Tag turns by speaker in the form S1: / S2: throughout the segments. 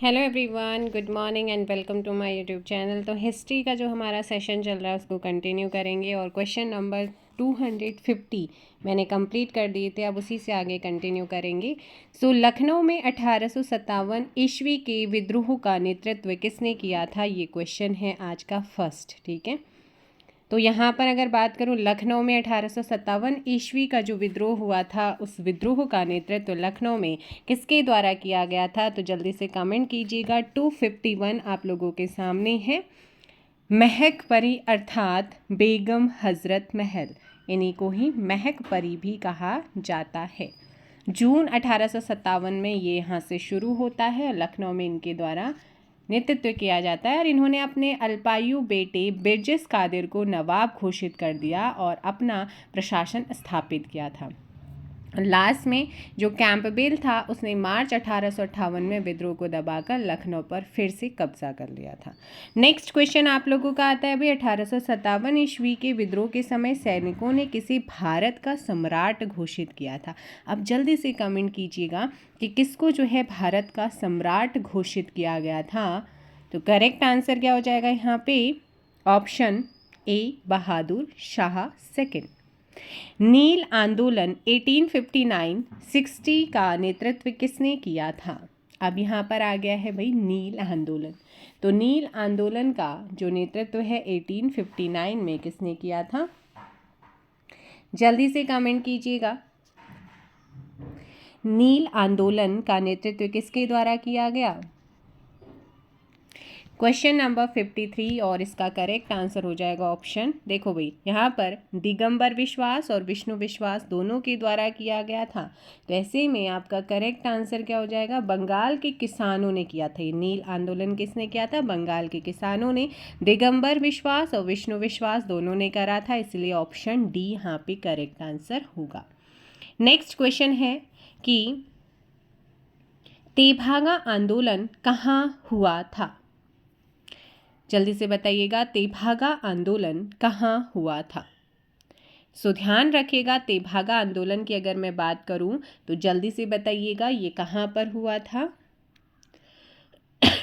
S1: Hello everyone, good morning and welcome to my YouTube channel. तो history का जो हमारा सेशन चल रहा है उसको कंटिन्यू करेंगे और क्वेश्चन नंबर 250 मैंने कंप्लीट कर दिए थे, अब उसी से आगे कंटिन्यू करेंगे। लखनऊ में 1857 ईस्वी के विद्रोह का नेतृत्व किसने किया था, ये क्वेश्चन है आज का फर्स्ट। ठीक है, तो यहाँ पर अगर बात करूँ लखनऊ में 1857 ईस्वी का जो विद्रोह हुआ था, उस विद्रोह का नेतृत्व लखनऊ में किसके द्वारा किया गया था, तो जल्दी से कमेंट कीजिएगा। 251 आप लोगों के सामने है। महक परी अर्थात बेगम हजरत महल, इन्हीं को ही महक परी भी कहा जाता है। जून 1857 में ये यहाँ से शुरू होता है, लखनऊ में इनके द्वारा नेतृत्व किया जाता है और इन्होंने अपने अल्पायु बेटे बिरजिस कादिर को नवाब घोषित कर दिया और अपना प्रशासन स्थापित किया था। लास्ट में जो कैंपबेल था उसने मार्च 1858 में विद्रोह को दबाकर लखनऊ पर फिर से कब्जा कर लिया था। नेक्स्ट क्वेश्चन आप लोगों का आता है भाई, 1857 ईस्वी के विद्रोह के समय सैनिकों ने किसी भारत का सम्राट घोषित किया था। अब जल्दी से कमेंट कीजिएगा कि किसको जो है भारत का सम्राट घोषित किया गया था। तो करेक्ट आंसर क्या हो जाएगा यहाँ पे, option A Bahadur Shah second. नील आंदोलन 1859-60 का नेतृत्व किसने किया था। अब यहाँ पर आ गया है भाई नील आंदोलन, तो नील आंदोलन का जो नेतृत्व है 1859 में किसने किया था, जल्दी से कमेंट कीजिएगा। नील आंदोलन का नेतृत्व किसके द्वारा किया गया। क्वेश्चन नंबर 53 और इसका करेक्ट आंसर हो जाएगा ऑप्शन, देखो भाई यहाँ पर दिगंबर विश्वास और विष्णु विश्वास दोनों के द्वारा किया गया था। तो ऐसे में आपका करेक्ट आंसर क्या हो जाएगा, बंगाल के किसानों ने किया था। ये नील आंदोलन किसने किया था, बंगाल के किसानों ने। दिगंबर विश्वास और विष्णु विश्वास दोनों ने करा था, इसलिए ऑप्शन डी यहाँ पे करेक्ट आंसर होगा। नेक्स्ट क्वेश्चन है कि तेभागा आंदोलन कहाँ हुआ था, जल्दी से बताइएगा तेभागा आंदोलन कहाँ हुआ था। ध्यान रखिएगा, तेभागा आंदोलन की अगर मैं बात करूं तो जल्दी से बताइएगा ये कहाँ पर हुआ था।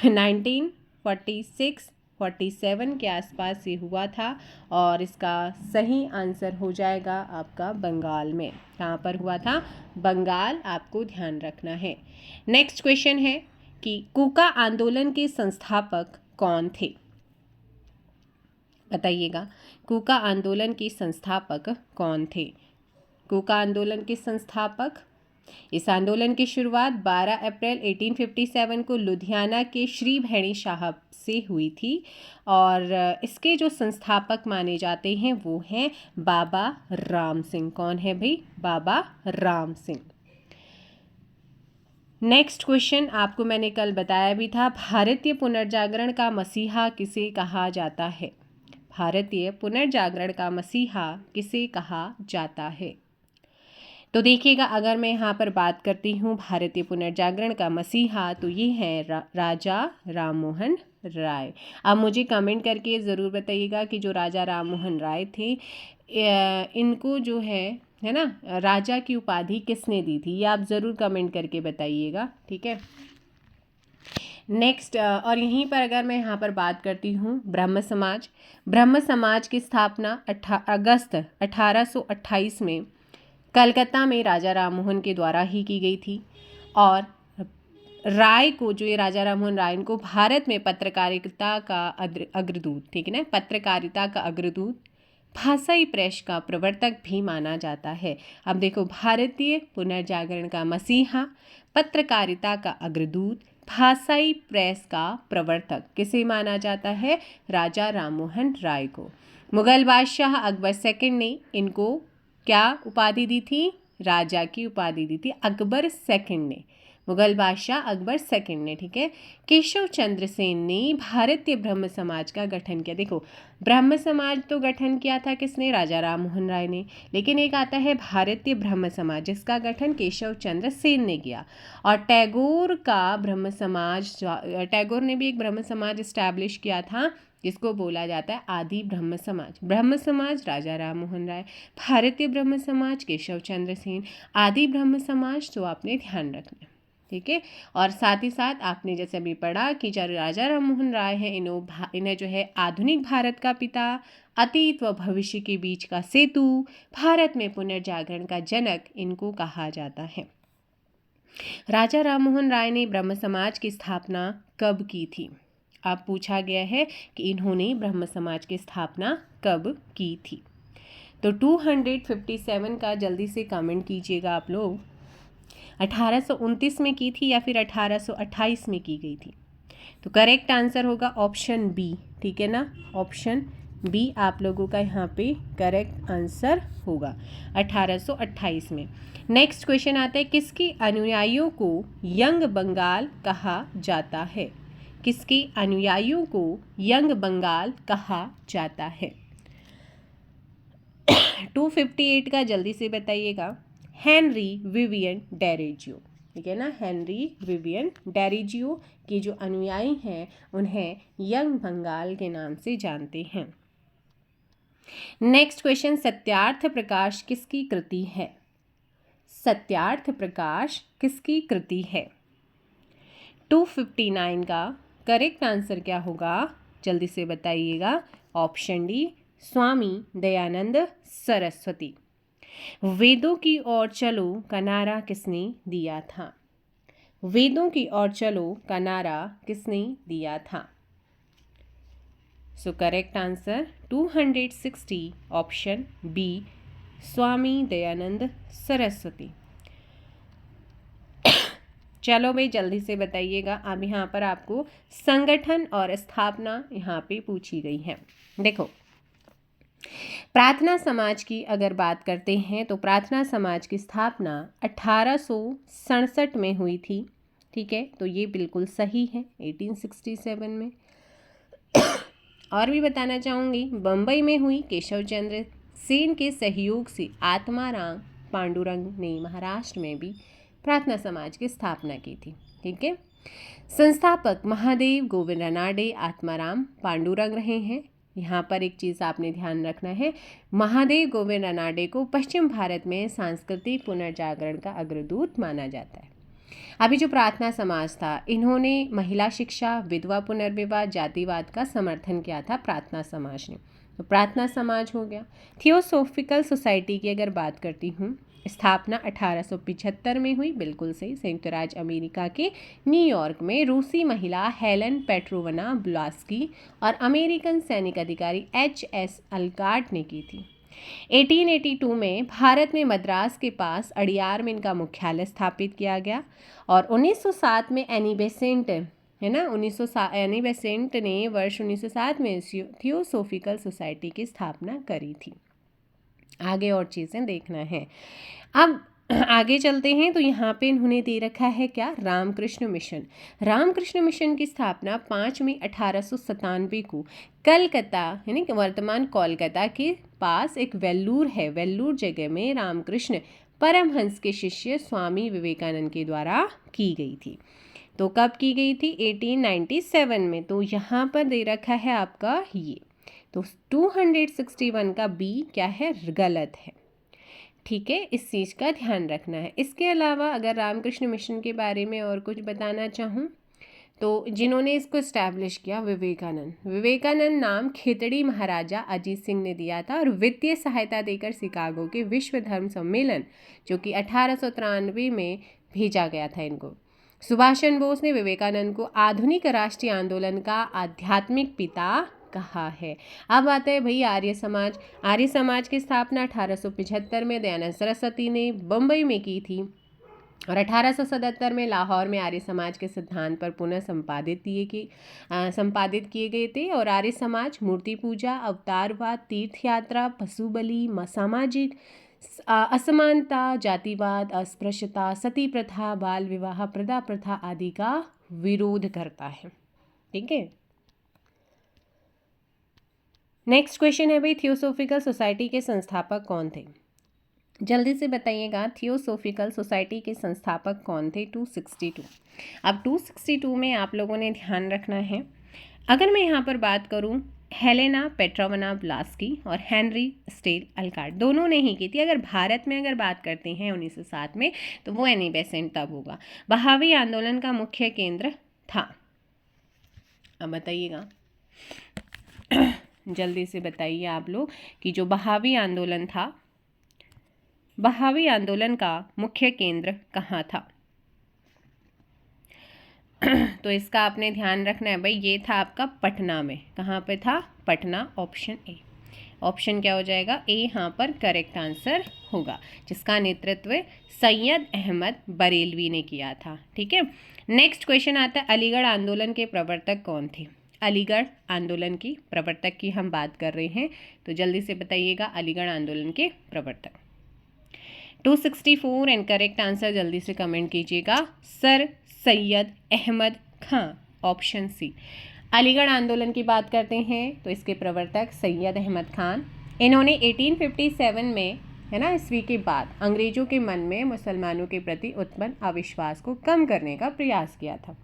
S1: 1946-47 के आसपास ये हुआ था और इसका सही आंसर हो जाएगा आपका बंगाल में। कहाँ पर हुआ था, बंगाल, आपको ध्यान रखना है। नेक्स्ट क्वेश्चन है कि कूका आंदोलन के संस्थापक कौन थे, बताइएगा। कूका आंदोलन के संस्थापक कौन थे, कूका आंदोलन के संस्थापक। इस आंदोलन की शुरुआत 12 अप्रैल 1857 को लुधियाना के श्री भैणी साहब से हुई थी और इसके जो संस्थापक माने जाते हैं वो हैं बाबा राम सिंह। कौन है भाई, बाबा राम सिंह। नेक्स्ट क्वेश्चन आपको मैंने कल बताया भी था, भारतीय पुनर्जागरण का मसीहा किसे कहा जाता है। भारतीय पुनर्जागरण का मसीहा किसे कहा जाता है। तो देखिएगा, अगर मैं यहाँ पर बात करती हूँ भारतीय पुनर्जागरण का मसीहा, तो ये है राजा राममोहन राय। अब मुझे कमेंट करके ज़रूर बताइएगा कि जो राजा राममोहन राय थे, इनको जो है ना, राजा की उपाधि किसने दी थी, ये आप ज़रूर कमेंट करके बताइएगा। ठीक है, नेक्स्ट और यहीं पर अगर मैं यहाँ पर बात करती हूँ ब्रह्म समाज, ब्रह्म समाज की स्थापना अगस्त 1828 में कलकत्ता में राजा राममोहन के द्वारा ही की गई थी और राय को, जो ये राजा राममोहन राय, इनको भारत में पत्रकारिता का अग्रदूत, ठीक है ना, पत्रकारिता का अग्रदूत, भाषाई प्रेस का प्रवर्तक भी माना जाता है। अब देखो, भारतीय पुनर्जागरण का मसीहा, पत्रकारिता का अग्रदूत, भाषाई प्रेस का प्रवर्तक, किसे माना जाता है, राजा राममोहन राय को। मुगल बादशाह अकबर सेकंड ने इनको क्या उपाधि दी थी, राजा की उपाधि दी थी, अकबर सेकंड ने, मुगल बादशाह अकबर सेकंड ने। ठीक है, केशव चंद्र सेन ने भारतीय ब्रह्म समाज का गठन किया। देखो, ब्रह्म समाज तो गठन किया था किसने, राजा राममोहन राय ने, लेकिन एक आता है भारतीय ब्रह्म समाज जिसका गठन केशव चंद्र सेन ने किया। और टैगोर का ब्रह्म समाज, टैगोर ने भी एक ब्रह्म समाज इस्टेब्लिश किया था जिसको बोला जाता है आदि ब्रह्म समाज। ब्रह्म समाज राजा राममोहन राय, भारतीय ब्रह्म समाज केशव चंद्र सेन, आदि ब्रह्म समाज तो आपने ध्यान रखना। ठीक है। और साथ ही साथ आपने जैसे अभी पढ़ा कि जो राजा राममोहन राय हैं इन्हें जो है आधुनिक भारत का पिता, अतीत व भविष्य के बीच का सेतु, भारत में पुनर्जागरण का जनक इनको कहा जाता है। राजा राममोहन राय ने ब्रह्म समाज की स्थापना कब की थी? अब पूछा गया है कि इन्होंने ब्रह्म समाज की स्थापना कब की थी। तो 257 का जल्दी से कमेंट कीजिएगा आप लोग। 1829 में की थी या फिर 1828 में की गई थी? तो करेक्ट आंसर होगा ऑप्शन बी, ठीक है ना। ऑप्शन बी आप लोगों का यहाँ पे करेक्ट आंसर होगा 1828 में। नेक्स्ट क्वेश्चन आता है, किसके अनुयायियों को यंग बंगाल कहा जाता है? किसके अनुयायियों को यंग बंगाल कहा जाता है? 258 का जल्दी से बताइएगा। हेनरी विवियन डेरिजियो, ठीक है ना। हेनरी विवियन डेरिजियो के जो अनुयायी हैं उन्हें यंग बंगाल के नाम से जानते हैं। नेक्स्ट क्वेश्चन, सत्यार्थ प्रकाश किसकी कृति है? सत्यार्थ प्रकाश किसकी कृति है? 259 का करेक्ट आंसर क्या होगा? जल्दी से बताइएगा। ऑप्शन डी, स्वामी दयानंद सरस्वती। वेदों की ओर चलो का नारा किसने दिया था? वेदों की ओर चलो का नारा किसने दिया था? So correct answer 260 option B, Swami Dayanand Saraswati. चलो भाई जल्दी से बताइएगा। अब यहाँ पर आपको संगठन और स्थापना यहाँ पे पूछी गई है। देखो, प्रार्थना समाज की अगर बात करते हैं तो प्रार्थना समाज की स्थापना 1867 में हुई थी, ठीक है। तो ये बिल्कुल सही है, 1867 में। और भी बताना चाहूँगी, बम्बई में हुई केशव चंद्र सेन के सहयोग से आत्माराम पांडुरंग ने महाराष्ट्र में भी प्रार्थना समाज की स्थापना की थी, ठीक है। संस्थापक महादेव गोविंद रानाडे आत्माराम पांडुरंग रहे हैं। यहाँ पर एक चीज़ आपने ध्यान रखना है, महादेव गोविंद रानाडे को पश्चिम भारत में सांस्कृतिक पुनर्जागरण का अग्रदूत माना जाता है। अभी जो प्रार्थना समाज था, इन्होंने महिला शिक्षा, विधवा पुनर्विवाह, जातिवाद का समर्थन किया था प्रार्थना समाज ने, तो प्रार्थना समाज हो गया। थियोसोफिकल सोसाइटी की अगर बात करती हूँ, स्थापना 1875 में हुई, बिल्कुल सही। संयुक्त राज्य अमेरिका के न्यूयॉर्क में रूसी महिला हेलन पेट्रोवना ब्लास्की और अमेरिकन सैनिक अधिकारी HS अलकाट ने की थी। 1882 में भारत में मद्रास के पास अड़ियार में इनका मुख्यालय स्थापित किया गया। और 1907 में एनी बेसेंट है ना, एनी बेसेंट ने वर्ष 1907 में थियोसोफिकल सोसाइटी की स्थापना करी थी। आगे और चीज़ें देखना है। अब आगे चलते हैं तो यहाँ पे इन्होंने दे रखा है क्या, रामकृष्ण मिशन। रामकृष्ण मिशन की स्थापना 5 मई 1897 को कलकत्ता यानी कि वर्तमान कोलकाता के पास एक वेल्लूर है, वेल्लूर जगह में रामकृष्ण परमहंस के शिष्य स्वामी विवेकानंद के द्वारा की गई थी। तो कब की गई थी? 1897 में। तो यहाँ पर दे रखा है आपका ये, तो 261 का बी क्या है, गलत है, ठीक है। इस चीज़ का ध्यान रखना है। इसके अलावा अगर रामकृष्ण मिशन के बारे में और कुछ बताना चाहूँ तो जिन्होंने इसको इस्टेब्लिश किया, विवेकानंद नाम खेतड़ी महाराजा अजीत सिंह ने दिया था और वित्तीय सहायता देकर शिकागो के विश्व धर्म सम्मेलन जो कि 1893 में भेजा गया था इनको। सुभाष चंद्र बोस ने विवेकानंद को आधुनिक राष्ट्रीय आंदोलन का आध्यात्मिक पिता कहा है। अब आता है भाई आर्य समाज। आर्य समाज की स्थापना 1875 में दयानंद सरस्वती ने बम्बई में की थी और 1877 में लाहौर में आर्य समाज के सिद्धांत पर पुनः संपादित किए गए थे। और आर्य समाज मूर्ति पूजा, अवतारवाद, तीर्थ यात्रा, पशु बलि, सामाजिक असमानता, जातिवाद, अस्पृश्यता, सती प्रथा, बाल विवाह, प्रदा प्रथा आदि का विरोध करता है, ठीक है। नेक्स्ट क्वेश्चन है भाई, थियोसोफिकल सोसाइटी के संस्थापक कौन थे? जल्दी से बताइएगा, थियोसोफिकल सोसाइटी के संस्थापक कौन थे? 262। अब 262 में आप लोगों ने ध्यान रखना है, अगर मैं यहाँ पर बात करूँ हेलेना पेट्रोवना ब्लास्की और हेनरी स्टेल अल्काट, दोनों ने ही की थी। अगर भारत में अगर बात करते हैं 1907 में, तो वो एनी बेसेंट तब होगा। बहावी आंदोलन का मुख्य केंद्र था। अब बताइएगा जल्दी से बताइए आप लोग कि जो बहावी आंदोलन था, बहावी आंदोलन का मुख्य केंद्र कहाँ था। तो इसका आपने ध्यान रखना है भाई, ये था आपका पटना में। कहाँ पे था? Patna, option A. ऑप्शन क्या हो जाएगा? ए यहाँ पर करेक्ट आंसर होगा, जिसका नेतृत्व सैयद अहमद बरेलवी ने किया था। ठीक है, नेक्स्ट क्वेश्चन आता है, अलीगढ़ आंदोलन के प्रवर्तक कौन थे? अलीगढ़ आंदोलन की प्रवर्तक की हम बात कर रहे हैं, तो जल्दी से बताइएगा अलीगढ़ आंदोलन के प्रवर्तक। 264 एंड करेक्ट आंसर जल्दी से कमेंट कीजिएगा, सर सैयद अहमद खां, ऑप्शन सी। अलीगढ़ आंदोलन की बात करते हैं तो इसके प्रवर्तक सैयद अहमद खान। इन्होंने 1857 में, है ना, ईस्वी के बाद अंग्रेजों के मन में मुसलमानों के प्रति उत्पन्न अविश्वास को कम करने का प्रयास किया था।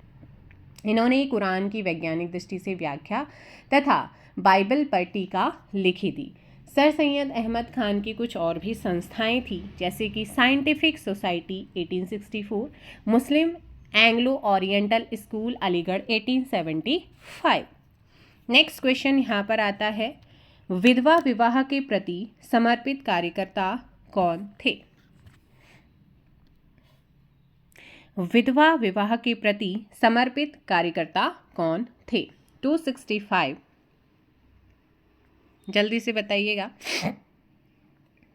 S1: इन्होंने कुरान की वैज्ञानिक दृष्टि से व्याख्या तथा बाइबल पर टीका लिखी थी। सर सैयद अहमद खान की कुछ और भी संस्थाएं थी, जैसे कि scientific society 1864, Muslim Anglo Oriental school Aligarh 1875। Next question यहाँ पर आता है, विधवा विवाह के प्रति समर्पित कार्यकर्ता कौन थे? विधवा विवाह के प्रति समर्पित कार्यकर्ता कौन थे? 265 जल्दी से बताइएगा।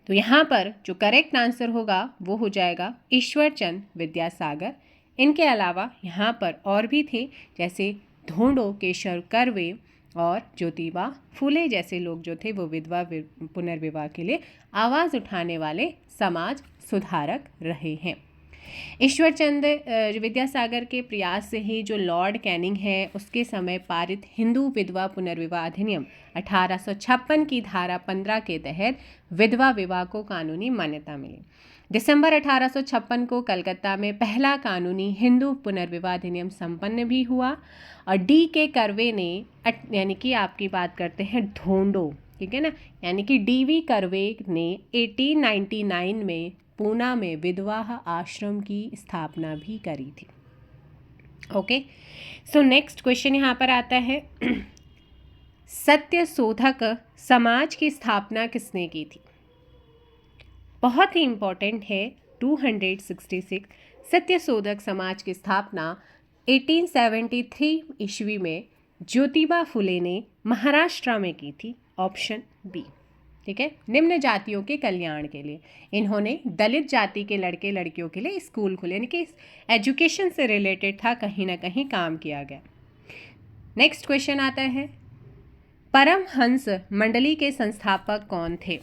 S1: तो यहाँ पर जो करेक्ट आंसर होगा वो हो जाएगा ईश्वरचंद विद्यासागर। इनके अलावा यहाँ पर और भी थे, जैसे ढोंडो केशव कर्वे और ज्योतिबा फुले जैसे लोग जो थे वो विधवा पुनर्विवाह के लिए आवाज़ उठाने वाले समाज सुधारक रहे हैं। ईश्वरचंद विद्यासागर के प्रयास से ही जो लॉर्ड कैनिंग है उसके समय पारित हिंदू विधवा पुनर्विवाह अधिनियम 1856 की धारा 15 के तहत विधवा विवाह को कानूनी मान्यता मिली। दिसंबर 1856 को कलकत्ता में पहला कानूनी हिंदू पुनर्विवाह अधिनियम संपन्न भी हुआ और डी के कर्वे ने, यानी कि आपकी बात करते हैं ढोंडो, ठीक है ना, यानी कि डीवी कर्वे ने 1899 में पूना में विधवा आश्रम की स्थापना भी करी थी। ओके, सो नेक्स्ट क्वेश्चन यहाँ पर आता है, सत्य शोधक समाज की स्थापना किसने की थी? बहुत ही इंपॉर्टेंट है। 266 सत्य शोधक समाज की स्थापना 1873 ईस्वी में ज्योतिबा फुले ने महाराष्ट्र में की थी, ऑप्शन बी। ठीक है, निम्न जातियों के कल्याण के लिए इन्होंने दलित जाति के लड़के लड़कियों के लिए स्कूल खोले, यानी कि एजुकेशन से रिलेटेड था, कहीं ना कहीं काम किया गया। नेक्स्ट क्वेश्चन आता है, परमहंस मंडली के संस्थापक कौन थे?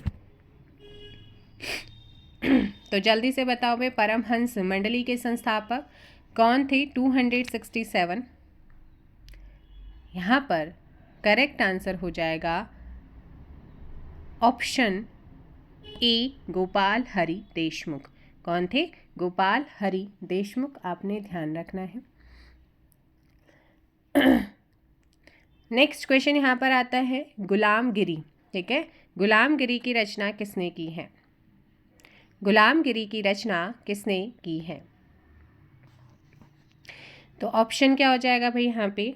S1: तो जल्दी से बताओ भाई, परमहंस मंडली के संस्थापक कौन थे? 267 यहाँ पर करेक्ट आंसर हो जाएगा ऑप्शन ए, गोपाल हरि देशमुख। कौन थे? गोपाल हरि देशमुख, आपने ध्यान रखना है। नेक्स्ट क्वेश्चन यहाँ पर आता है, गुलामगिरी। ठीक है, गुलामगिरी की रचना किसने की है? गुलामगिरी की रचना किसने की है? तो ऑप्शन क्या हो जाएगा भाई यहाँ पे?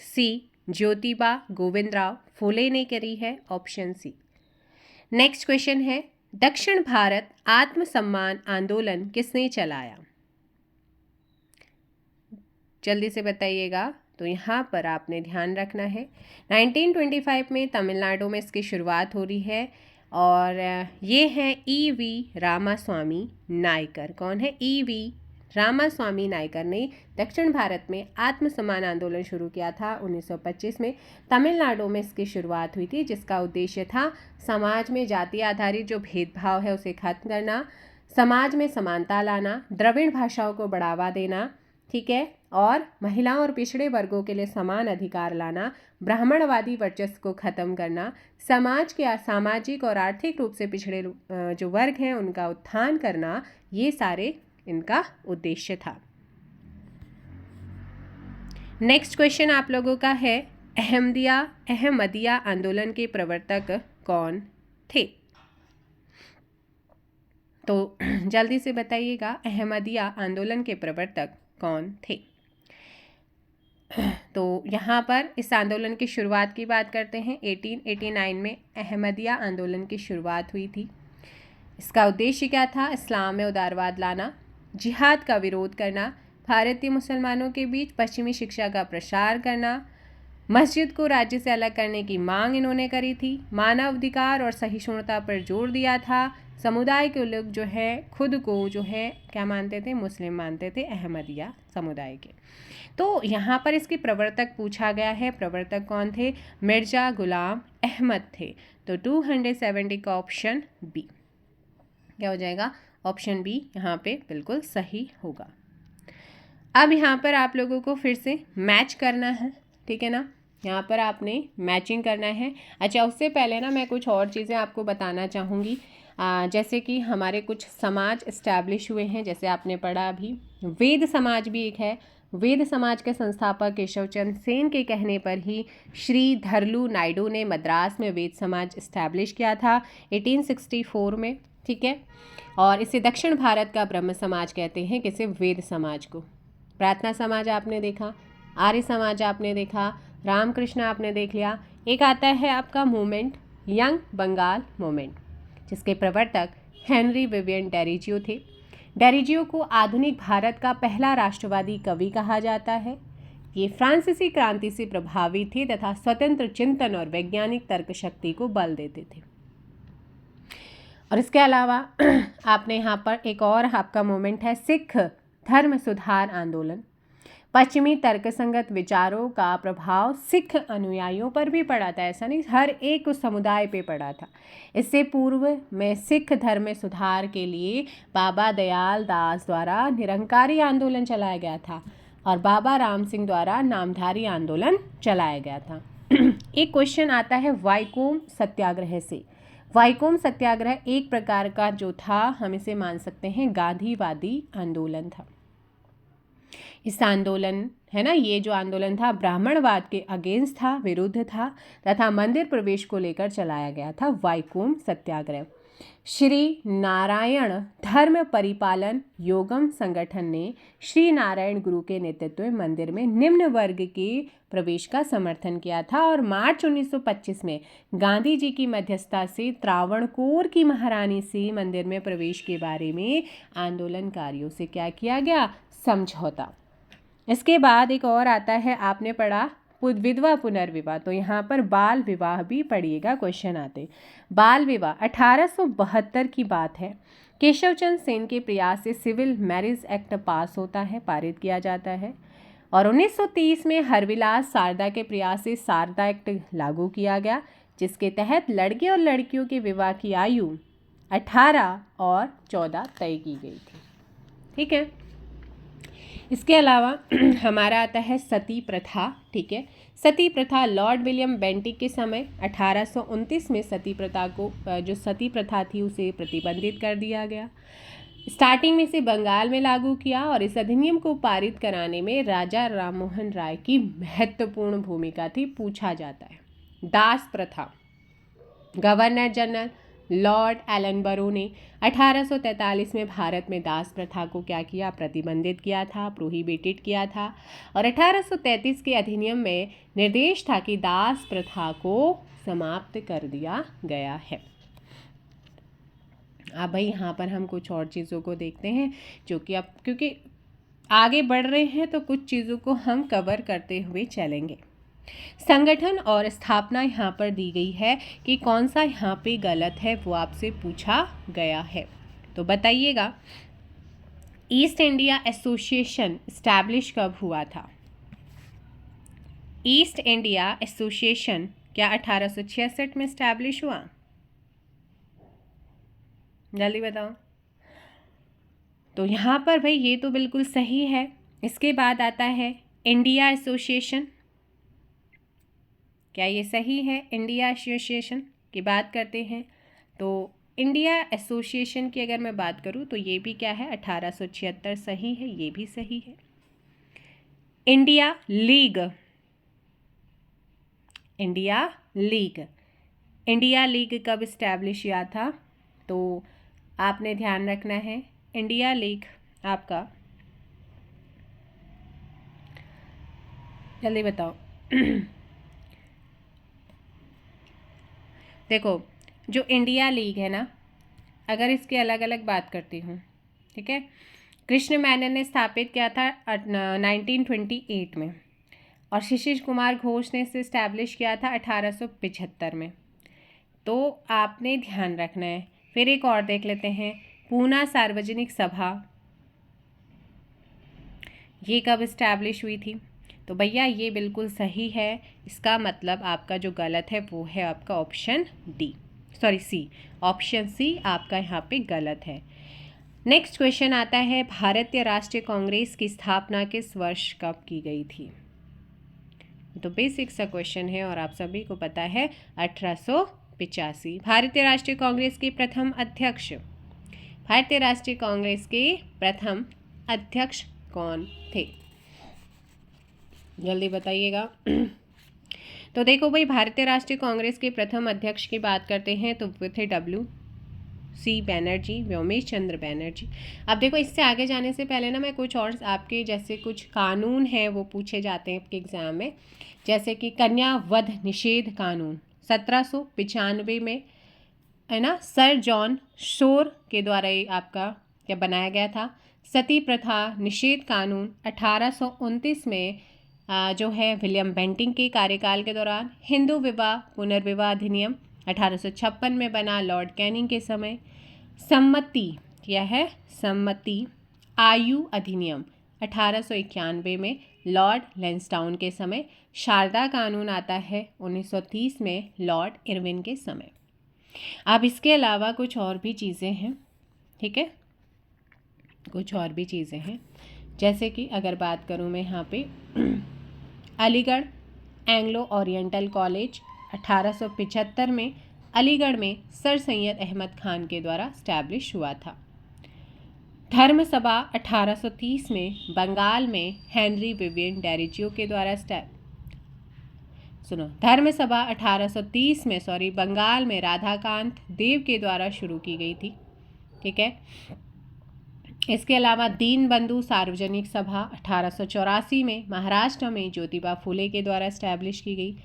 S1: सी, ज्योतिबा गोविंदराव फुले ने करी है, ऑप्शन सी। नेक्स्ट क्वेश्चन है, दक्षिण भारत आत्मसम्मान आंदोलन किसने चलाया? जल्दी से बताइएगा। तो यहाँ पर आपने ध्यान रखना है, 1925 में तमिलनाडु में इसकी शुरुआत हो रही है और ये है ई.वी. रामास्वामी नायकर। कौन है? ई.वी. रामास्वामी नायकर ने दक्षिण भारत में आत्मसम्मान आंदोलन शुरू किया था 1925 में। तमिलनाडु में इसकी शुरुआत हुई थी, जिसका उद्देश्य था समाज में जाति आधारित जो भेदभाव है उसे खत्म करना, समाज में समानता लाना, द्रविड़ भाषाओं को बढ़ावा देना, ठीक है, और महिलाओं और पिछड़े वर्गों के लिए समान अधिकार लाना, ब्राह्मणवादी वर्चस्व को खत्म करना, समाज के सामाजिक और आर्थिक रूप से पिछड़े जो वर्ग हैं उनका उत्थान करना, ये सारे इनका उद्देश्य था। नेक्स्ट क्वेश्चन आप लोगों का है, अहमदिया आंदोलन के प्रवर्तक कौन थे? तो जल्दी से बताइएगा, अहमदिया आंदोलन के प्रवर्तक कौन थे? तो यहाँ पर इस आंदोलन की शुरुआत की बात करते हैं। 1889 में अहमदिया आंदोलन की शुरुआत हुई थी। इसका उद्देश्य क्या था? इस्लाम में उदारवाद लाना, जिहाद का विरोध करना, भारतीय मुसलमानों के बीच पश्चिमी शिक्षा का प्रसार करना, मस्जिद को राज्य से अलग करने की मांग इन्होंने करी थी, मानव अधिकार और सहिष्णुता पर जोर दिया था। समुदाय के लोग जो है खुद को जो है क्या मानते थे? मुस्लिम मानते थे, अहमदिया समुदाय के। तो यहाँ पर इसके प्रवर्तक पूछा गया है। प्रवर्तक कौन थे? मिर्जा गुलाम अहमद थे। तो 270 का ऑप्शन बी क्या हो जाएगा? ऑप्शन बी यहाँ पे बिल्कुल सही होगा। अब यहाँ पर आप लोगों को फिर से मैच करना है, ठीक है ना? यहाँ पर आपने मैचिंग करना है। अच्छा, उससे पहले ना मैं कुछ और चीज़ें आपको बताना चाहूँगी। जैसे कि हमारे कुछ समाज इस्टेब्लिश हुए हैं, जैसे आपने पढ़ा अभी, वेद समाज भी एक है। वेद समाज के संस्थापक केशव चंद्र सेन के कहने पर ही श्री धरलू नायडू ने मद्रास में वेद समाज इस्टेब्लिश किया था 1864 में, ठीक है। और इसे दक्षिण भारत का ब्रह्म समाज कहते हैं, किसे? वेद समाज को। प्रार्थना समाज आपने देखा, आर्य समाज आपने देखा, रामकृष्ण आपने देख लिया। एक आता है आपका मूवमेंट, यंग बंगाल मूवमेंट, जिसके प्रवर्तक हेनरी विवियन डेरिजियो थे। डेरिजियो को आधुनिक भारत का पहला राष्ट्रवादी कवि कहा जाता है। ये फ्रांसीसी क्रांति से प्रभावित थे तथा स्वतंत्र चिंतन और वैज्ञानिक तर्क शक्ति को बल देते थे। और इसके अलावा आपने यहाँ पर एक और आपका मूवमेंट है सिख धर्म सुधार आंदोलन। पश्चिमी तर्कसंगत विचारों का प्रभाव सिख अनुयायियों पर भी पड़ा था, ऐसा नहीं हर एक उस समुदाय पे पड़ा था। इससे पूर्व में सिख धर्म में सुधार के लिए बाबा दयाल दास द्वारा निरंकारी आंदोलन चलाया गया था और बाबा राम सिंह द्वारा नामधारी आंदोलन चलाया गया था। एक क्वेश्चन आता है वाइकोम सत्याग्रह से। वाइकोम सत्याग्रह एक प्रकार का जो था, हम इसे मान सकते हैं गांधीवादी आंदोलन था। इस आंदोलन है ना, ये जो आंदोलन था ब्राह्मणवाद के अगेंस्ट था, विरुद्ध था तथा मंदिर प्रवेश को लेकर चलाया गया था वाइकोम सत्याग्रह। श्री नारायण धर्म परिपालन योगम संगठन ने श्री नारायण गुरु के नेतृत्व में मंदिर में निम्न वर्ग के प्रवेश का समर्थन किया था और मार्च 1925 में गांधी जी की मध्यस्थता से त्रावणकोर की महारानी से मंदिर में प्रवेश के बारे में आंदोलनकारियों से क्या किया गया? समझौता। इसके बाद एक और आता है, आपने पढ़ा विधवा पुनर्विवाह, तो यहाँ पर बाल विवाह भी पढ़िएगा, क्वेश्चन आते। बाल विवाह 1872 की बात है। केशव चंद्र सेन के प्रयास से सिविल मैरिज एक्ट पास होता है, पारित किया जाता है और 1930 में हरविलास सारदा के प्रयास से सारदा एक्ट लागू किया गया, जिसके तहत लड़के और लड़कियों के विवाह की आयु 18 और 14 तय की गई थी, ठीक है। इसके अलावा हमारा आता है सती प्रथा, ठीक है। सती प्रथा लॉर्ड विलियम बेंटिक के समय 1829 में सती प्रथा को जो सती प्रथा थी उसे प्रतिबंधित कर दिया गया। स्टार्टिंग में इसे बंगाल में लागू किया और इस अधिनियम को पारित कराने में राजा राममोहन राय की महत्वपूर्ण भूमिका थी, पूछा जाता है। दास प्रथा, गवर्नर जनरल लॉर्ड एलनबरो ने 1843 में भारत में दास प्रथा को क्या किया? प्रतिबंधित किया था, प्रोहिबिटेड किया था और 1833 के अधिनियम में निर्देश था कि दास प्रथा को समाप्त कर दिया गया है। अब भाई यहाँ पर हम कुछ और चीज़ों को देखते हैं जो कि अब क्योंकि आगे बढ़ रहे हैं तो कुछ चीज़ों को हम कवर करते हुए चलेंगे। संगठन और स्थापना यहाँ पर दी गई है कि कौन सा यहाँ पे गलत है, वो आपसे पूछा गया है, तो बताइएगा। ईस्ट इंडिया एसोसिएशन स्टैब्लिश कब हुआ था? ईस्ट इंडिया एसोसिएशन क्या 1866 में स्टैब्लिश हुआ? जल्दी बताओ। तो यहाँ पर भाई ये तो बिल्कुल सही है। इसके बाद आता है इंडिया एसोसिएशन, क्या ये सही है? इंडिया एसोसिएशन की बात करते हैं तो इंडिया एसोसिएशन की अगर मैं बात करूँ तो ये भी क्या है? 1876 सही है, ये भी सही है। India league, India league. India league कब इस्टेब्लिश हुआ था? तो आपने ध्यान रखना है, इंडिया लीग आपका, जल्दी बताओ। देखो, जो इंडिया लीग है ना, अगर इसकी अलग अलग बात करती हूँ, ठीक है, कृष्ण मेनन ने स्थापित किया था 1928 में, और शिशिर कुमार घोष ने इसे इस्टेब्लिश किया था 1875 में। तो आपने ध्यान रखना है। फिर एक और देख लेते हैं, पूना सार्वजनिक सभा, ये कब इस्टेब्लिश हुई थी? तो भैया ये बिल्कुल सही है। इसका मतलब आपका जो गलत है वो है आपका option D, sorry C, option C आपका यहाँ पे गलत है। नेक्स्ट क्वेश्चन आता है, भारतीय राष्ट्रीय कांग्रेस की स्थापना किस वर्ष कब की गई थी? तो बेसिक सा क्वेश्चन है और आप सभी को पता है 1885। भारतीय राष्ट्रीय कांग्रेस के प्रथम अध्यक्ष, भारतीय राष्ट्रीय कांग्रेस के प्रथम अध्यक्ष कौन थे? जल्दी बताइएगा। तो देखो भाई, भारतीय राष्ट्रीय कांग्रेस के प्रथम अध्यक्ष की बात करते हैं तो वो थे WC बैनर्जी, व्योमेश चंद्र बैनर्जी। अब देखो, इससे आगे जाने से पहले ना मैं कुछ और आपके जैसे कुछ कानून हैं वो पूछे जाते हैं आपके एग्जाम में, जैसे कि कन्या वध निषेध कानून 1795 में, है ना, सर जॉन शोर के द्वारा ये आपका क्या बनाया गया था। सती प्रथा निषेध कानून 1829 में जो है विलियम बेंटिंग के कार्यकाल के दौरान। हिंदू विवाह पुनर्विवाह अधिनियम 1856 में बना लॉर्ड कैनिंग के समय। सम्मति, क्या है? सम्मति आयु अधिनियम 1891 में लॉर्ड लैंसडाउन के समय। शारदा कानून आता है 1930 में लॉर्ड इरविन के समय। अब इसके अलावा कुछ और भी चीज़ें हैं, ठीक है, कुछ और भी चीज़ें हैं, जैसे कि अगर बात करूँ मैं यहाँ पे अलीगढ़ एंग्लो ओरिएंटल कॉलेज 1875 में अलीगढ़ में सर सैयद अहमद खान के द्वारा स्टैब्लिश हुआ था। धर्म सभा 1830 में बंगाल में हेनरी विवियन डेरिजियो के द्वारा धर्म सभा 1830 में बंगाल में राधाकांत देव के द्वारा शुरू की गई थी, ठीक है। इसके अलावा दीन बंधु सार्वजनिक सभा 1884 में महाराष्ट्र में ज्योतिबा फुले के द्वारा स्टैब्लिश की गई।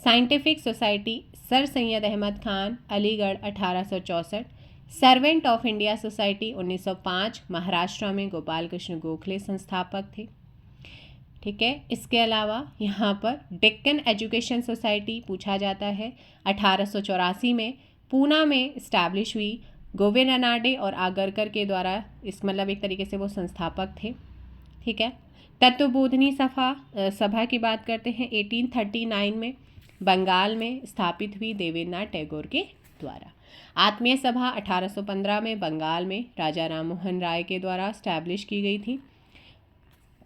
S1: Scientific society sir Syed Ahmad Khan Aligarh 1864। Servant of India society 1905 Maharashtra में गोपाल कृष्ण गोखले संस्थापक थे, ठीक है। इसके अलावा यहाँ पर डेक्कन एजुकेशन सोसाइटी पूछा जाता है 1884 में पूना में इस्टेब्लिश हुई। गोविंद अनाडे और आगरकर के द्वारा इस मतलब एक तरीके से वो संस्थापक थे, ठीक है। तत्वबोधिनी सभा की बात करते हैं 1839 में बंगाल में स्थापित हुई देवेंद्रनाथ टैगोर के द्वारा। आत्मीय सभा 1815 में बंगाल में राजा राम मोहन राय के द्वारा स्टैब्लिश की गई थी,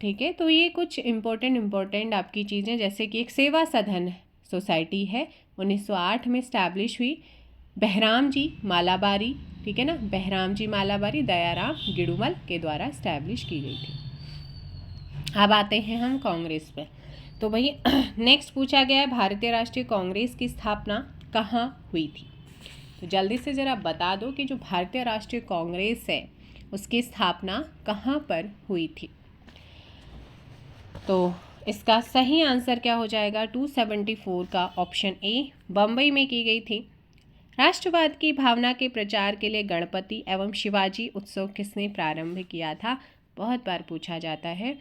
S1: ठीक है। तो ये कुछ इम्पोर्टेंट आपकी चीज़ें, जैसे कि एक सेवा सदन सोसाइटी है 1908 में स्टैब्लिश हुई। बहराम जी मालाबारी, ठीक है ना, बहराम जी मालाबारी दयाराम गिड़ुमल के द्वारा स्टैब्लिश की गई थी। अब आते हैं हम कांग्रेस पे। तो भाई नेक्स्ट पूछा गया है भारतीय राष्ट्रीय कांग्रेस की स्थापना कहाँ हुई थी? तो जल्दी से ज़रा बता दो कि जो भारतीय राष्ट्रीय कांग्रेस है उसकी स्थापना कहाँ पर हुई थी। तो इसका सही आंसर क्या हो जाएगा? 274 का ऑप्शन ए बम्बई में की गई थी। राष्ट्रवाद की भावना के प्रचार के लिए गणपति एवं शिवाजी उत्सव किसने प्रारंभ किया था? बहुत बार पूछा जाता है,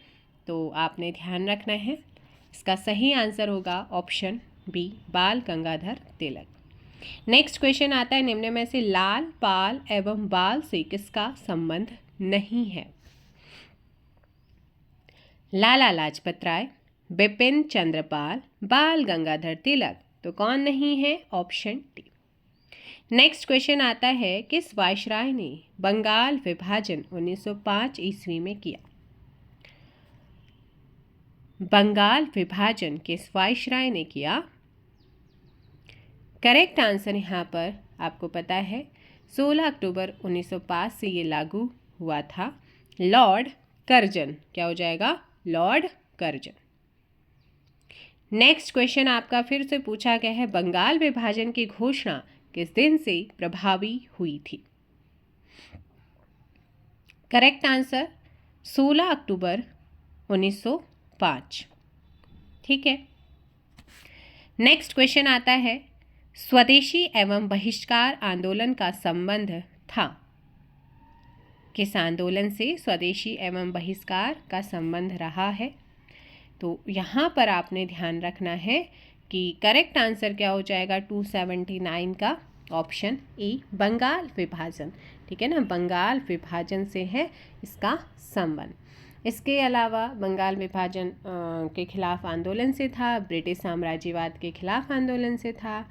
S1: तो आपने ध्यान रखना है। इसका सही आंसर होगा ऑप्शन बी बाल गंगाधर तिलक। नेक्स्ट क्वेश्चन आता है, निम्न में से लाल पाल एवं बाल से किसका संबंध नहीं है? लाला लाजपत राय, बिपिन चंद्रपाल, बाल गंगाधर तिलक। तो कौन नहीं है? Option D. नेक्स्ट क्वेश्चन आता है, किस वायसराय ने बंगाल विभाजन 1905 ईस्वी में किया? बंगाल विभाजन किस वायसराय ने किया? करेक्ट आंसर यहाँ पर आपको पता है 16 अक्टूबर 1905 से ये लागू हुआ था। लॉर्ड कर्जन, क्या हो जाएगा? Lord Curzon. नेक्स्ट क्वेश्चन आपका फिर से पूछा गया है, बंगाल विभाजन की घोषणा किस दिन से प्रभावी हुई थी? करेक्ट आंसर 16 अक्टूबर 1905। ठीक है। नेक्स्ट क्वेश्चन आता है, स्वदेशी एवं बहिष्कार आंदोलन का संबंध था? किस आंदोलन से स्वदेशी एवं बहिष्कार का संबंध रहा है? तो यहाँ पर आपने ध्यान रखना है कि करेक्ट आंसर क्या हो जाएगा 279 का ऑप्शन ए, बंगाल विभाजन। ठीक है ना, बंगाल विभाजन से है इसका संबंध। इसके अलावा बंगाल विभाजन के खिलाफ आंदोलन से था, ब्रिटिश साम्राज्यवाद के खिलाफ आंदोलन से था,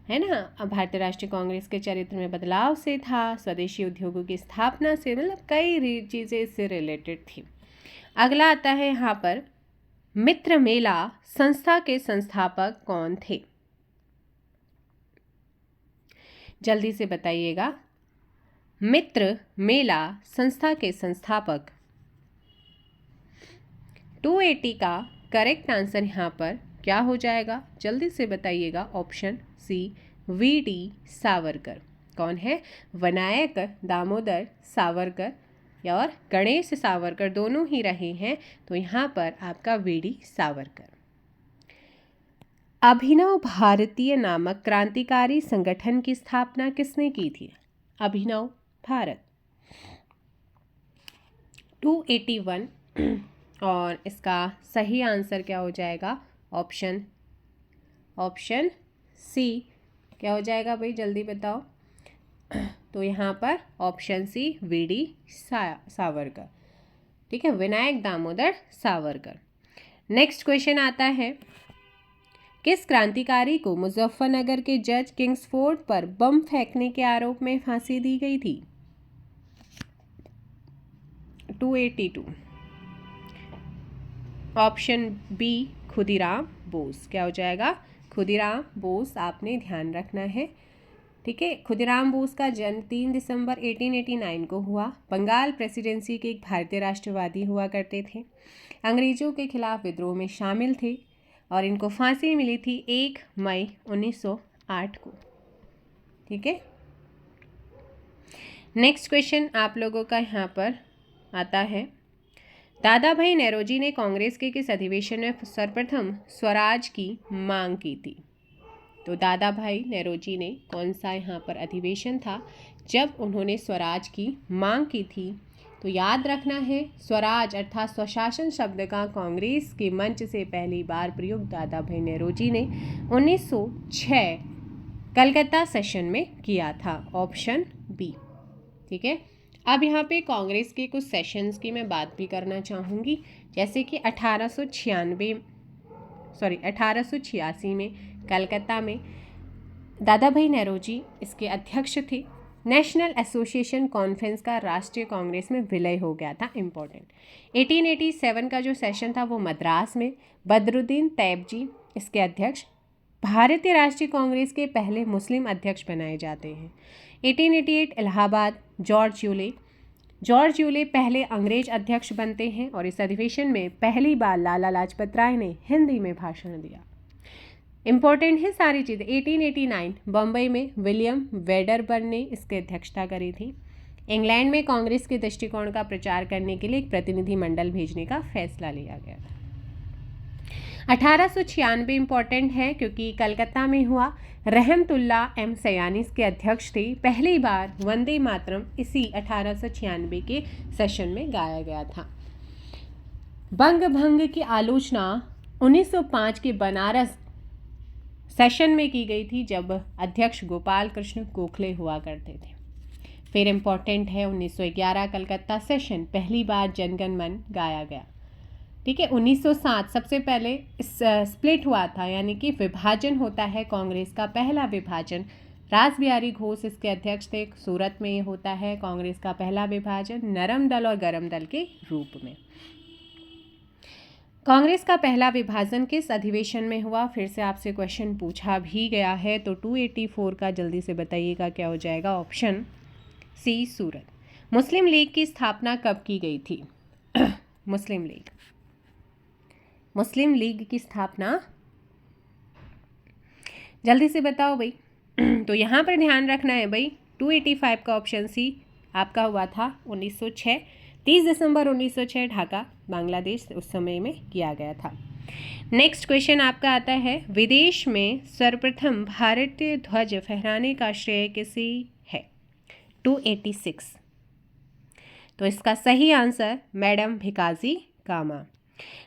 S1: है ना, भारतीय राष्ट्रीय कांग्रेस के चरित्र में बदलाव से था, स्वदेशी उद्योगों की स्थापना से, मतलब कई चीज़ें इससे रिलेटेड थी। अगला आता है यहाँ पर, मित्र मेला संस्था के संस्थापक कौन थे? जल्दी से बताइएगा। मित्र मेला संस्था के संस्थापक। 280 का करेक्ट आंसर यहाँ पर क्या हो जाएगा? जल्दी से बताइएगा। Option C, V D. सावरकर। कौन है? विनायक दामोदर सावरकर और गणेश सावरकर दोनों ही रहे हैं, तो यहाँ पर आपका वी.डी. सावरकर। अभिनव भारतीय नामक क्रांतिकारी संगठन की स्थापना किसने की थी? अभिनव भारत। 281 और इसका सही आंसर क्या हो जाएगा? ऑप्शन सी क्या हो जाएगा भाई, जल्दी बताओ। तो यहाँ पर ऑप्शन सी, वी.डी. सावरकर। ठीक है, विनायक दामोदर सावरकर। नेक्स्ट क्वेश्चन आता है, किस क्रांतिकारी को मुजफ्फरनगर के जज किंग्सफोर्ड पर बम फेंकने के आरोप में फांसी दी गई थी? 282 ऑप्शन बी, खुदीराम बोस। क्या हो जाएगा? खुदीराम बोस। आपने ध्यान रखना है। ठीक है, खुदीराम बोस का जन्म 3 दिसंबर 1889 को हुआ। बंगाल प्रेसिडेंसी के एक भारतीय राष्ट्रवादी हुआ करते थे। अंग्रेजों के खिलाफ विद्रोह में शामिल थे और इनको फांसी मिली थी 1 मई 1908 को। ठीक है। नेक्स्ट क्वेश्चन आप लोगों का यहाँ पर आता है, दादा भाई नौरोजी ने कांग्रेस के किस अधिवेशन में सर्वप्रथम स्वराज की मांग की थी? तो दादा भाई नौरोजी ने कौन सा यहाँ पर अधिवेशन था जब उन्होंने स्वराज की मांग की थी? तो याद रखना है, स्वराज अर्थात स्वशासन शब्द का कांग्रेस के मंच से पहली बार प्रयोग दादा भाई नौरोजी ने 1906 कलकत्ता सेशन में किया था। Option B. ठीक है। अब यहाँ पे कांग्रेस के कुछ सेशंस की मैं बात भी करना चाहूँगी, जैसे कि 1886 में कलकत्ता में दादा भाई नौरोजी इसके अध्यक्ष थे। नेशनल एसोसिएशन कॉन्फ्रेंस का राष्ट्रीय कांग्रेस में विलय हो गया था। इम्पोर्टेंट। 1887 का जो सेशन था वो मद्रास में, बदरुद्दीन तैयबजी इसके अध्यक्ष। भारतीय राष्ट्रीय कांग्रेस के पहले मुस्लिम अध्यक्ष बनाए जाते हैं। 1888 इलाहाबाद, जॉर्ज यूले पहले अंग्रेज अध्यक्ष बनते हैं और इस अधिवेशन में पहली बार लाला लाजपत राय ने हिंदी में भाषण दिया। इम्पोर्टेंट है सारी चीज़ें। 1889 बम्बई में विलियम वेडरबर्न ने इसकी अध्यक्षता करी थी। इंग्लैंड में कांग्रेस के दृष्टिकोण का प्रचार करने के लिए एक प्रतिनिधि मंडल भेजने का फैसला लिया गया था। 1896 इम्पॉर्टेंट है क्योंकि कलकत्ता में हुआ। रहमतुल्ला एम सयानी के अध्यक्ष थे। पहली बार वंदे मातरम इसी 1896 के सेशन में गाया गया था। बंग भंग की आलोचना 1905 के बनारस सेशन में की गई थी जब अध्यक्ष गोपाल कृष्ण गोखले हुआ करते थे। फिर इम्पॉर्टेंट है 1911 कलकत्ता सेशन, पहली बार जनगण मन गाया गया। ठीक है। 1907 सबसे पहले स्प्लिट हुआ था, यानी कि विभाजन होता है कांग्रेस का, पहला विभाजन। रासबिहारी घोष इसके अध्यक्ष थे। सूरत में ये होता है कांग्रेस का पहला विभाजन, नरम दल और गरम दल के रूप में। कांग्रेस का पहला विभाजन किस अधिवेशन में हुआ? फिर से आपसे क्वेश्चन पूछा भी गया है, तो 284 का जल्दी से बताइएगा क्या हो जाएगा। ऑप्शन सी, सूरत। मुस्लिम लीग की स्थापना कब की गई थी? मुस्लिम लीग की स्थापना जल्दी से बताओ भाई। तो यहाँ पर ध्यान रखना है भाई, 285 का ऑप्शन सी आपका हुआ था 1906, 30 दिसंबर 1906 ढाका बांग्लादेश उस समय में किया गया था। नेक्स्ट क्वेश्चन आपका आता है, विदेश में सर्वप्रथम भारतीय ध्वज फहराने का श्रेय किसे है? 286। तो इसका सही आंसर मैडम भिकाजी कामा।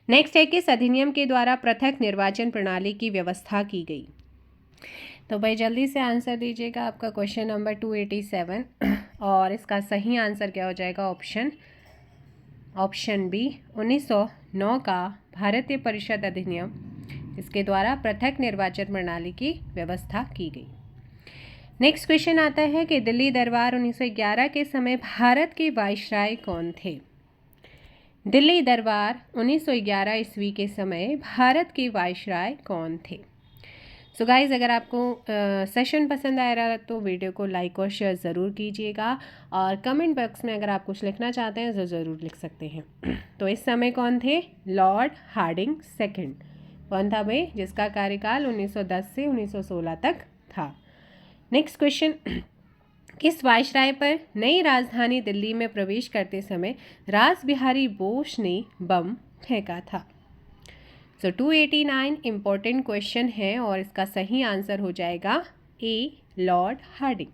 S1: नेक्स्ट है, किस अधिनियम के द्वारा पृथक निर्वाचन प्रणाली की व्यवस्था की गई? तो भाई जल्दी से आंसर दीजिएगा, आपका क्वेश्चन नंबर 287 और इसका सही आंसर क्या हो जाएगा? ऑप्शन बी 1909 का भारतीय परिषद अधिनियम, इसके द्वारा पृथक निर्वाचन प्रणाली की व्यवस्था की गई। नेक्स्ट क्वेश्चन आता है कि दिल्ली दरबार 1911 के समय भारत के वाइसराय कौन थे? दिल्ली दरबार 1911 ईस्वी के समय भारत के वाइसराय कौन थे? सो गाइज़, अगर आपको सेशन पसंद आया रहा तो वीडियो को लाइक और शेयर ज़रूर कीजिएगा, और कमेंट बॉक्स में अगर आप कुछ लिखना चाहते हैं तो ज़रूर लिख सकते हैं। तो इस समय कौन थे? Lord Hardinge second. कौन था भाई? जिसका कार्यकाल 1910 से 1916 तक था। नेक्स्ट क्वेश्चन, किस वाइसराय पर नई राजधानी दिल्ली में प्रवेश करते समय रास बिहारी बोस ने बम फेंका था? सो 289 इम्पोर्टेंट क्वेश्चन है और इसका सही आंसर हो जाएगा ए, लॉर्ड हार्डिंग।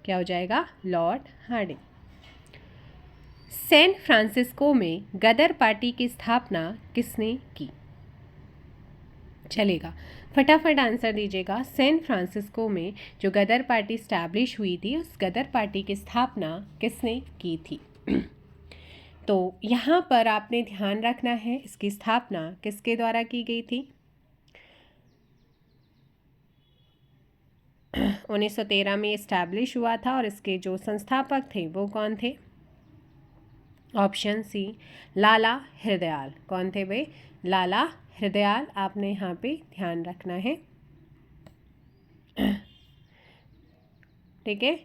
S1: क्या हो जाएगा? Lord Hardinge. सैन फ्रांसिस्को में गदर पार्टी की स्थापना किसने की? चलेगा, फटाफट आंसर दीजिएगा। सैन फ्रांसिस्को में जो गदर पार्टी स्टैब्लिश हुई थी, उस गदर पार्टी की स्थापना किसने की थी? तो यहाँ पर आपने ध्यान रखना है, इसकी स्थापना किसके द्वारा की गई थी? 1913 में इस्टेब्लिश हुआ था और इसके जो संस्थापक थे वो कौन थे? ऑप्शन सी, लाला हरदयाल। कौन थे भाई? लाला हरदयाल। आपने यहाँ पे ध्यान रखना है, ठीक है।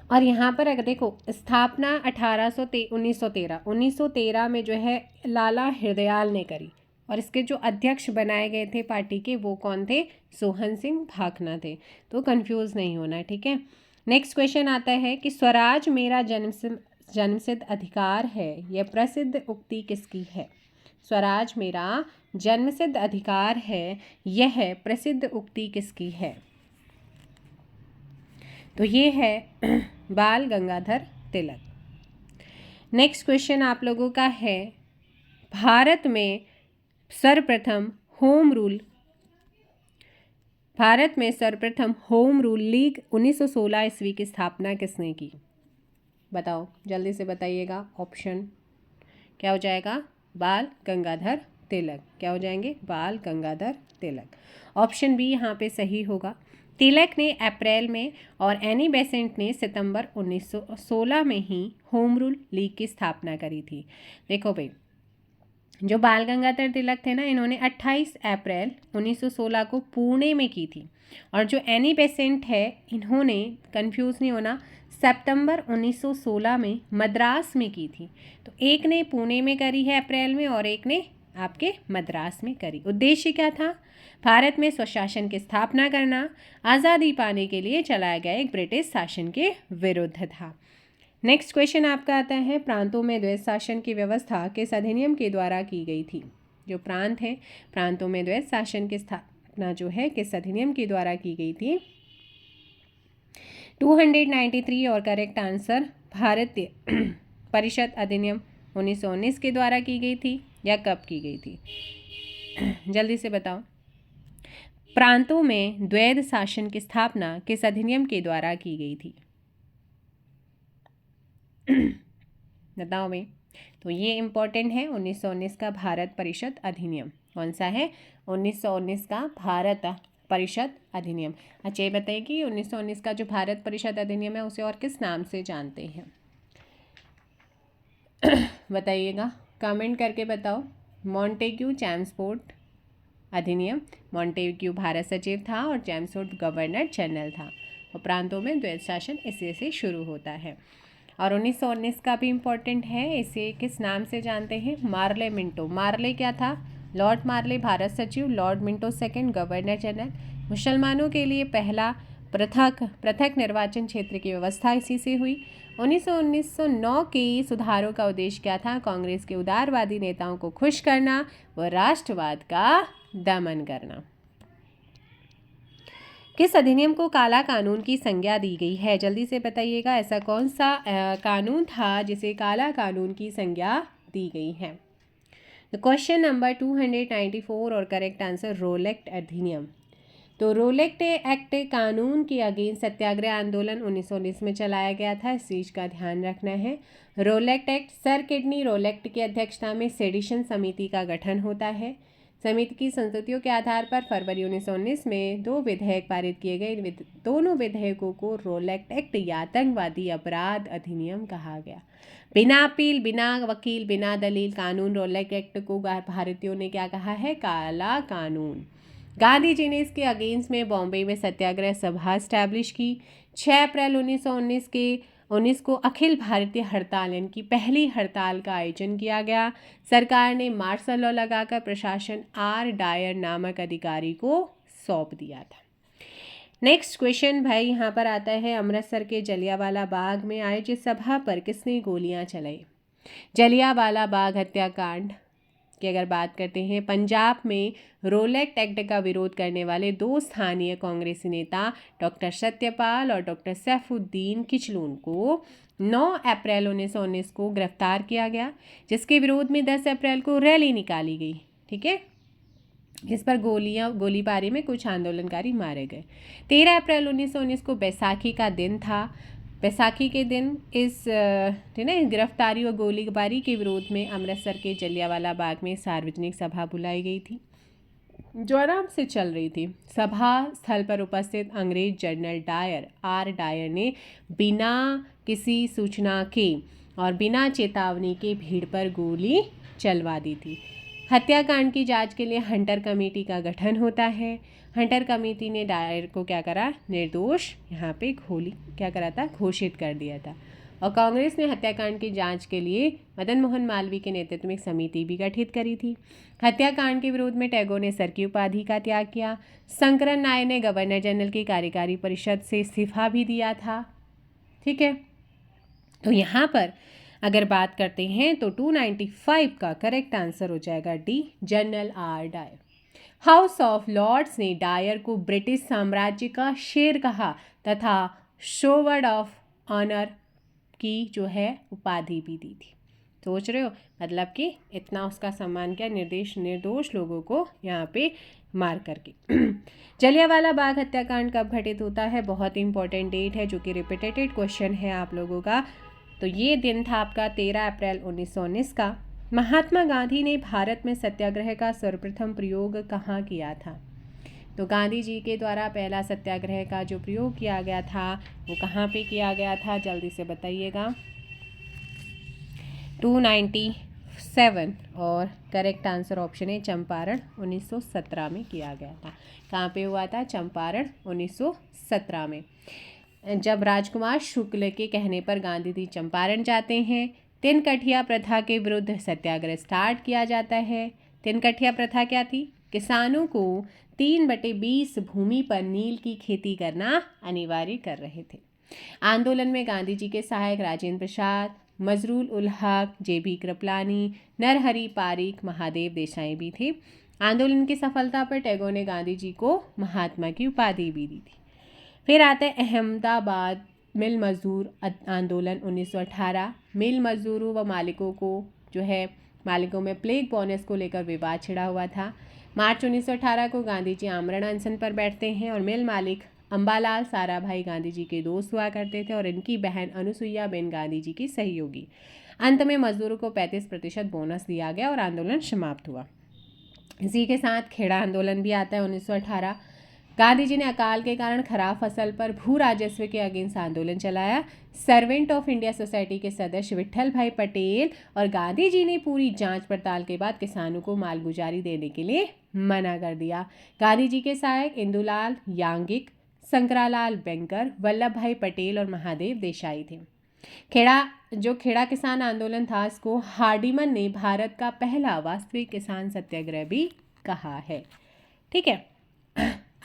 S1: और यहाँ पर अगर देखो, स्थापना 1913 में जो है लाला हरदयाल ने करी, और इसके जो अध्यक्ष बनाए गए थे पार्टी के वो कौन थे? सोहन सिंह भाखना थे। तो कंफ्यूज नहीं होना, ठीक है। नेक्स्ट क्वेश्चन आता है कि स्वराज मेरा जन्मसिद्ध अधिकार है, यह प्रसिद्ध उक्ति किसकी है? स्वराज मेरा जन्मसिद्ध अधिकार है, यह प्रसिद्ध उक्ति किसकी है? तो ये है बाल गंगाधर तिलक। नेक्स्ट क्वेश्चन आप लोगों का है, भारत में सर्वप्रथम होम रूल लीग 1916 ईस्वी की स्थापना किसने की? बताओ, जल्दी से बताइएगा। ऑप्शन क्या हो जाएगा? बाल गंगाधर तिलक। क्या हो जाएंगे? बाल गंगाधर तिलक। ऑप्शन बी यहाँ पे सही होगा। तिलक ने अप्रैल में और एनी बेसेंट ने सितंबर 1916 में ही होम रूल लीग की स्थापना करी थी। देखो भाई, जो बाल गंगाधर तिलक थे ना, इन्होंने 28 अप्रैल 1916 को पुणे में की थी, और जो एनी बेसेंट है, इन्होंने, कंफ्यूज नहीं होना, सितंबर 1916 में मद्रास में की थी। तो एक ने पुणे में करी है अप्रैल में, और एक ने आपके मद्रास में करी। उद्देश्य क्या था? भारत में स्वशासन की स्थापना करना, आज़ादी पाने के लिए चलाया गया एक ब्रिटिश शासन के विरुद्ध था। नेक्स्ट क्वेश्चन आपका आता है, प्रांतों में द्वैध शासन की व्यवस्था किस अधिनियम के द्वारा की गई थी? जो प्रांत हैं, प्रांतों में द्वैध शासन की स्थापना जो है किस अधिनियम के द्वारा की गई थी? 293 और करेक्ट आंसर भारतीय परिषद अधिनियम 1919 के द्वारा की गई थी, या कब की गई थी? जल्दी से बताओ। प्रांतों में द्वैध शासन की स्थापना किस अधिनियम के द्वारा की गई थी? बताओ भाई। तो ये इम्पोर्टेंट है, 1919 का भारत परिषद अधिनियम। कौन सा है? 1919 का भारत परिषद अधिनियम। अच्छा, ये बताइए कि 1919 का जो भारत परिषद अधिनियम है उसे और किस नाम से जानते हैं? बताइएगा, कमेंट करके बताओ। मॉन्टेग्यू चैम्सफोर्ड अधिनियम। मॉन्टेग्यू भारत सचिव था और चैम्सफोर्ड गवर्नर जनरल था। और प्रांतों में द्वैध शासन इसी से शुरू होता है। और 1919 का भी इम्पोर्टेंट है, इसे किस नाम से जानते हैं? Morley Minto. मार्ले क्या था? लॉर्ड मार्ले भारत सचिव, Lord Minto second governor general. मुसलमानों के लिए पहला पृथक निर्वाचन क्षेत्र की व्यवस्था इसी से हुई। 1909 के सुधारों का उद्देश्य क्या था? कांग्रेस के उदारवादी नेताओं को खुश करना व राष्ट्रवाद का दमन करना। किस अधिनियम को काला कानून की संज्ञा दी गई है? जल्दी से बताइएगा, ऐसा कौन सा कानून था जिसे काला कानून की संज्ञा दी गई है? क्वेश्चन नंबर 294 और करेक्ट आंसर रोलेक्ट अधिनियम। तो रोलेक्ट एक्ट कानून के अगेंस्ट सत्याग्रह आंदोलन 1919 में चलाया गया था, इस चीज़ का ध्यान रखना है। रोलेक्ट एक्ट, सर किडनी रोलेक्ट की अध्यक्षता में सेडिशन समिति का गठन होता है। समिति की संस्तुतियों के आधार पर फरवरी 1919 में 2 विधेयक पारित किए गए। इन दोनों विधेयकों को रोलेक्ट एक्ट या आतंकवादी अपराध अधिनियम कहा गया। बिना अपील, बिना वकील, बिना दलील कानून रोलेक्ट एक्ट को भारतीयों ने क्या कहा है? काला कानून। गांधी जी ने इसके अगेंस्ट में बॉम्बे में सत्याग्रह सभा स्टैब्लिश की। 6 अप्रैल 1919 को अखिल भारतीय हड़ताल यानी कि पहली हड़ताल का आयोजन किया गया। सरकार ने मार्शल लॉ लगाकर प्रशासन आर डायर नामक अधिकारी को सौंप दिया था। नेक्स्ट क्वेश्चन भाई यहाँ पर आता है, अमृतसर के जलियांवाला बाग में आयोजित सभा पर किसने गोलियां चलाई? जलियांवाला बाग हत्याकांड की अगर बात करते हैं, पंजाब में रोलेक्ट एक्ट का विरोध करने वाले 2 स्थानीय कांग्रेसी नेता डॉक्टर सत्यपाल और डॉक्टर सैफुद्दीन किचलून को 9 अप्रैल 1919 को गिरफ्तार किया गया, जिसके विरोध में 10 अप्रैल को रैली निकाली गई। ठीक है, जिस पर गोलीबारी में कुछ आंदोलनकारी मारे गए। 13 अप्रैल 1919 को बैसाखी का दिन था। बैसाखी के दिन इस गिरफ्तारी और गोलीबारी के विरोध में अमृतसर के जलियांवाला बाग में सार्वजनिक सभा बुलाई गई थी, जो आराम से चल रही थी। सभा स्थल पर उपस्थित अंग्रेज जनरल डायर आर डायर ने बिना किसी सूचना के और बिना चेतावनी के भीड़ पर गोली चलवा दी थी। हत्याकांड की जांच के लिए हंटर कमेटी का गठन होता है। हंटर कमेटी ने डायर को क्या करा? निर्दोष यहाँ पे क्या करा था? घोषित कर दिया था। और कांग्रेस ने हत्याकांड की जांच के लिए मदन मोहन मालवीय के नेतृत्व में एक समिति भी गठित करी थी। हत्याकांड के विरोध में टैगोर ने सर की उपाधि का त्याग किया। शंकरन नायर ने गवर्नर जनरल की कार्यकारी परिषद से इस्तीफा भी दिया था। ठीक है, तो यहाँ पर अगर बात करते हैं तो 295 का करेक्ट आंसर हो जाएगा D, general R Dyer. House of lords ने डायर को ब्रिटिश साम्राज्य का शेर कहा तथा शोवर्ड ऑफ ऑनर की जो है उपाधि भी दी थी। सोच रहे हो, मतलब कि इतना उसका सम्मान किया निर्दोष लोगों को यहाँ पे मार करके। जलियांवाला बाग हत्याकांड कब घटित होता है? बहुत इंपॉर्टेंट डेट है जो कि रिपीटेटेड क्वेश्चन है आप लोगों का। तो ये दिन था आपका 13 अप्रैल 1919 का। महात्मा गांधी ने भारत में सत्याग्रह का सर्वप्रथम प्रयोग कहाँ किया था? तो गांधी जी के द्वारा पहला सत्याग्रह का जो प्रयोग किया गया था वो कहाँ पे किया गया था? जल्दी से बताइएगा। 297 और करेक्ट आंसर ऑप्शन है चंपारण, 1917 में किया गया था। कहाँ पे हुआ था? चंपारण, 1917 में। जब राजकुमार शुक्ल के कहने पर गांधी जी चंपारण जाते हैं, तिनकठिया प्रथा के विरुद्ध सत्याग्रह स्टार्ट किया जाता है। तिनकठिया प्रथा क्या थी? किसानों को 3/20 भूमि पर नील की खेती करना अनिवार्य कर रहे थे। आंदोलन में गांधी जी के सहायक राजेंद्र प्रसाद, मजरूल उल हक, जेबी कृपलानी, नरहरि पारिक, महादेव देसाई भी थे। आंदोलन की सफलता पर टैगोर ने गांधी जी को महात्मा की उपाधि भी दी थी। फिर आता है अहमदाबाद मिल मजदूर आंदोलन 1918। मिल मजदूरों व मालिकों को जो है मालिकों में प्लेग बोनस को लेकर विवाद छिड़ा हुआ था। मार्च 1918 को गांधी जी आमरण अनशन पर बैठते हैं और मिल मालिक अंबालाल साराभाई गांधी जी के दोस्त हुआ करते थे और इनकी बहन अनुसुईया बेन गांधी जी की सहयोगी। अंत में मजदूरों को 35% बोनस दिया गया और आंदोलन समाप्त हुआ। इसी के साथ खेड़ा आंदोलन भी आता है 1918। गांधी जी ने अकाल के कारण खराब फसल पर भू राजस्व के अगेंस्ट आंदोलन चलाया। सर्वेंट ऑफ इंडिया सोसाइटी के सदस्य विट्ठल भाई पटेल और गांधी जी ने पूरी जांच पड़ताल के बाद किसानों को मालगुजारी देने के लिए मना कर दिया। गांधी जी के सहायक इंदुलाल यांगिक, शंकरालाल बैंकर, वल्लभ भाई पटेल और महादेव देसाई थे। खेड़ा किसान आंदोलन था, इसको हार्डिमन ने भारत का पहला वास्तविक किसान सत्याग्रह भी कहा है। ठीक है,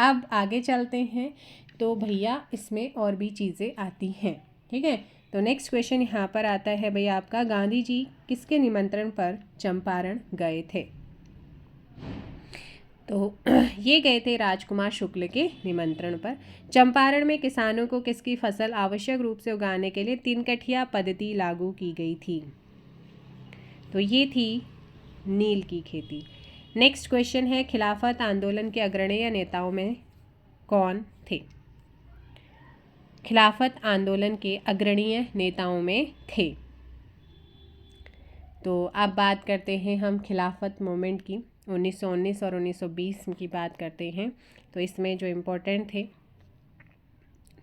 S1: अब आगे चलते हैं। तो भैया इसमें और भी चीज़ें आती हैं। ठीक है, तो नेक्स्ट क्वेश्चन यहाँ पर आता है भैया आपका, गांधी जी किसके निमंत्रण पर चंपारण गए थे? तो ये गए थे राजकुमार शुक्ल के निमंत्रण पर। चंपारण में किसानों को किसकी फसल आवश्यक रूप से उगाने के लिए 3 कठिया पद्धति लागू की गई थी? तो ये थी नील की खेती। नेक्स्ट क्वेश्चन है, खिलाफत आंदोलन के अग्रणी नेताओं में कौन थे? खिलाफत आंदोलन के अग्रणीय नेताओं में थे। तो अब बात करते हैं हम खिलाफत मूवमेंट की। 1919 और 1920 की बात करते हैं। तो इसमें जो इम्पोर्टेंट थे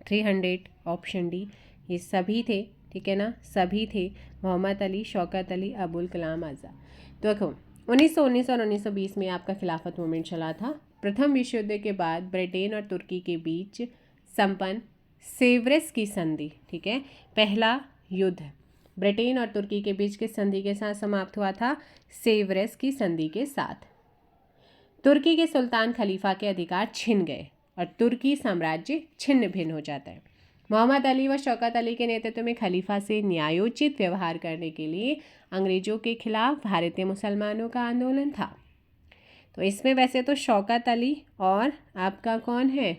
S1: 300 ऑप्शन डी, ये सभी थे। ठीक है ना, सभी थे। मोहम्मद अली, शौकत अली, अबुल कलाम आज़ाद। तो देखो 1919 और 1920 में आपका खिलाफत मूवमेंट चला था। प्रथम विश्व युद्ध के बाद ब्रिटेन और तुर्की के बीच संपन्न सेवरेस की संधि, ठीक है, पहला युद्ध ब्रिटेन और तुर्की के बीच किस संधि के साथ समाप्त हुआ था? सेवरेस की संधि के साथ। तुर्की के सुल्तान खलीफा के अधिकार छिन गए और तुर्की साम्राज्य छिन्न भिन्न हो जाता है। मोहम्मद अली व शौकत अली के नेतृत्व में खलीफा से न्यायोचित व्यवहार करने के लिए अंग्रेजों के खिलाफ भारतीय मुसलमानों का आंदोलन था। तो इसमें वैसे तो शौकत अली और आपका कौन है?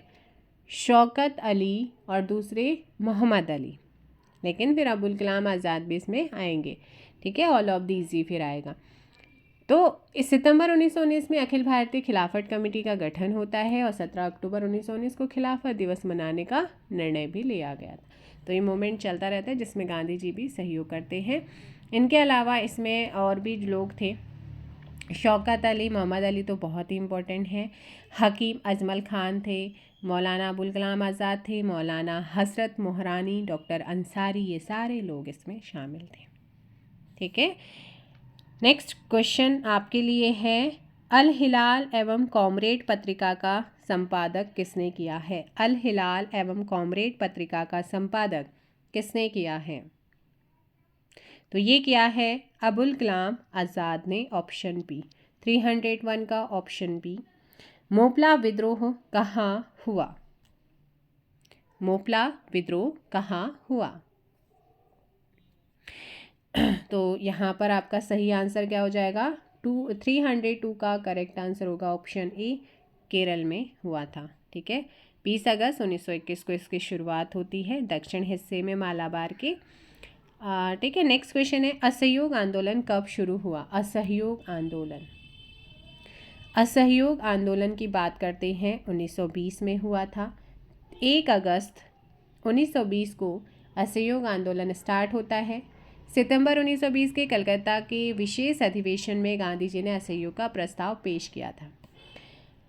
S1: शौकत अली और दूसरे मोहम्मद अली, लेकिन फिर अबुल कलाम आज़ाद भी इसमें आएंगे। ठीक है, ऑल ऑफ दीज ही फिर आएगा। तो इस सितंबर 1919 में अखिल भारतीय खिलाफत कमेटी का गठन होता है और 17 अक्टूबर 1919 को खिलाफत दिवस मनाने का निर्णय भी लिया गया था। तो ये मूवमेंट चलता रहता है जिसमें गांधी जी भी सहयोग करते हैं। इनके अलावा इसमें और भी लोग थे। शौकत अली, मोहम्मद अली तो बहुत ही इम्पोर्टेंट है। हकीम अजमल खान थे, मौलाना अबुल कलाम आज़ाद थे, मौलाना हसरत मोहरानी, डॉक्टर अंसारी, ये सारे लोग इसमें शामिल थे। ठीक है, नेक्स्ट क्वेश्चन आपके लिए है, अल हिलाल एवं कॉमरेड पत्रिका का संपादक किसने किया है? अल हिलाल एवं कॉमरेड पत्रिका का संपादक किसने किया है? तो ये किया है अबुल कलाम आज़ाद ने, ऑप्शन बी। 301 का ऑप्शन बी। मोपला विद्रोह कहाँ हुआ? मोपला विद्रोह कहाँ हुआ? तो यहाँ पर आपका सही आंसर क्या हो जाएगा? 302 का करेक्ट आंसर होगा ऑप्शन ए, केरल में हुआ था। ठीक है, 20 अगस्त 1921 को इसकी शुरुआत होती है दक्षिण हिस्से में मालाबार के। ठीक है, नेक्स्ट क्वेश्चन है, असहयोग आंदोलन कब शुरू हुआ? असहयोग आंदोलन, असहयोग आंदोलन की बात करते हैं 1920 में हुआ था। 1 अगस्त 1920 को असहयोग आंदोलन स्टार्ट होता है। सितंबर 1920 के कलकत्ता के विशेष अधिवेशन में गांधी जी ने असहयोग का प्रस्ताव पेश किया था।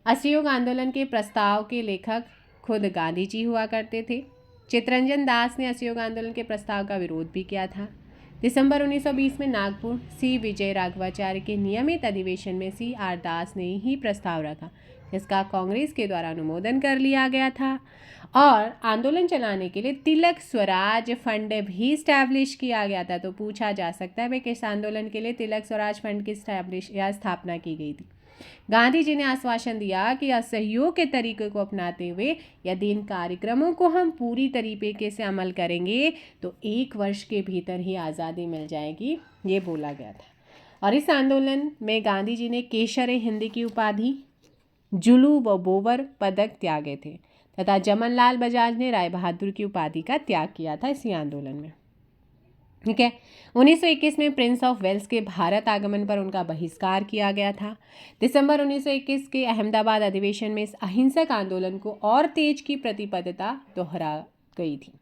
S1: असहयोग आंदोलन के प्रस्ताव के लेखक खुद गांधी जी हुआ करते थे। चित्तरंजन दास ने असहयोग आंदोलन के प्रस्ताव का विरोध भी किया था। दिसंबर 1920 में नागपुर सी विजय राघवाचार्य के नियमित अधिवेशन में CR दास ने ही प्रस्ताव रखा, जिसका कांग्रेस के द्वारा अनुमोदन कर लिया गया था और आंदोलन चलाने के लिए तिलक स्वराज फंड भी इस्टेब्लिश किया गया था। तो पूछा जा सकता है भाई किस आंदोलन के लिए तिलक स्वराज फंड की स्थापना की गई थी? गांधी जी ने आश्वासन दिया कि असहयोग के तरीके को अपनाते हुए यदि इन कार्यक्रमों को हम पूरी तरीके से अमल करेंगे तो 1 वर्ष के भीतर ही आज़ादी मिल जाएगी, ये बोला गया था। और इस आंदोलन में गांधी जी ने केशर-ए-हिंद की उपाधि, जुलू व बोवर पदक त्यागे थे तथा जमनलाल बजाज ने राय बहादुर की उपाधि का त्याग किया था इसी आंदोलन में। ठीक है, 1921 में प्रिंस ऑफ वेल्स के भारत आगमन पर उनका बहिष्कार किया गया था। दिसंबर 1921 के अहमदाबाद अधिवेशन में इस अहिंसक आंदोलन को और तेज की प्रतिबद्धता दोहरा गई थी।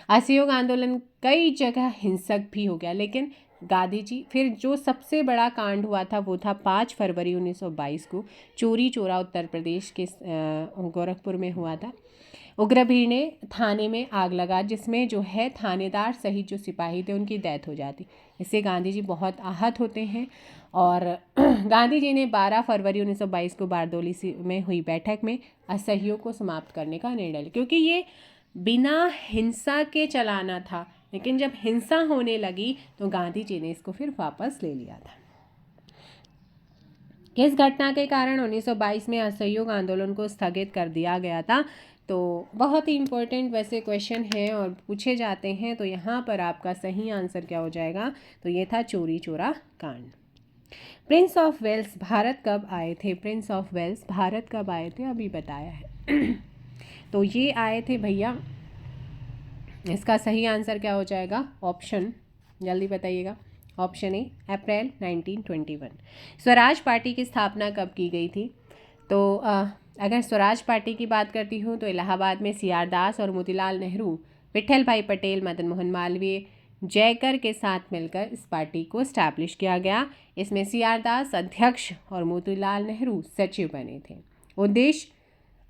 S1: असहयोग आंदोलन कई जगह हिंसक भी हो गया, लेकिन गांधी जी फिर जो सबसे बड़ा कांड हुआ था वो था 5 फरवरी 1922 को चोरी चौरा उत्तर प्रदेश के गोरखपुर में हुआ था। उग्र भीड़ ने थाने में आग लगा, जिसमें जो है थानेदार सहित जो सिपाही थे उनकी डेथ हो जाती। इससे गांधी जी बहुत आहत होते हैं और गांधी जी ने 12 फरवरी 1922 को बारदोली में हुई बैठक में असहयोग को समाप्त करने का निर्णय लिया, क्योंकि ये बिना हिंसा के चलाना था, लेकिन जब हिंसा होने लगी तो गांधी जी ने इसको फिर वापस ले लिया था। किस घटना के कारण 1922 में असहयोग आंदोलन को स्थगित कर दिया गया था? तो बहुत ही इम्पोर्टेंट वैसे क्वेश्चन है और पूछे जाते हैं। तो यहाँ पर आपका सही आंसर क्या हो जाएगा? तो ये था चोरी चोरा कांड। प्रिंस ऑफ वेल्स भारत कब आए थे? प्रिंस ऑफ वेल्स भारत कब आए थे? अभी बताया है। तो ये आए थे भैया, इसका सही आंसर क्या हो जाएगा? ऑप्शन, जल्दी बताइएगा। Option A April 1921। Swaraj party की स्थापना कब की गई थी? तो अगर स्वराज पार्टी की बात करती हूँ तो इलाहाबाद में सी आर दास और मोतीलाल नेहरू, विट्ठल भाई पटेल, मदन मोहन मालवीय, जयकर के साथ मिलकर इस पार्टी को स्टैब्लिश किया गया। इसमें सी आर दास अध्यक्ष और मोतीलाल नेहरू सचिव बने थे। उद्देश्य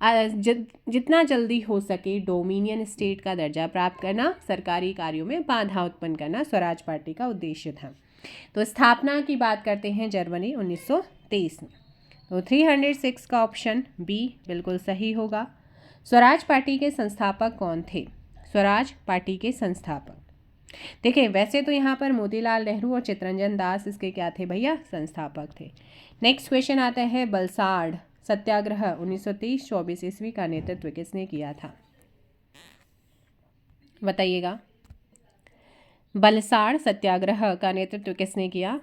S1: जितना जल्दी हो सके डोमिनियन स्टेट का दर्जा प्राप्त करना, सरकारी कार्यों में बाधा उत्पन्न करना स्वराज पार्टी का उद्देश्य था। तो स्थापना की बात करते हैं जनवरी 1923 में। तो 306 का ऑप्शन बी बिल्कुल सही होगा। स्वराज पार्टी के संस्थापक कौन थे? स्वराज पार्टी के संस्थापक, देखिए वैसे तो यहाँ पर मोतीलाल नेहरू और चित्तरंजन दास इसके क्या थे भैया? संस्थापक थे। नेक्स्ट क्वेश्चन आता है, बलसाड़ सत्याग्रह 1923-24 ईस्वी का नेतृत्व किसने किया था? बताइएगा। बलसाड़ सत्याग्रह का नेतृत्व किसने किया?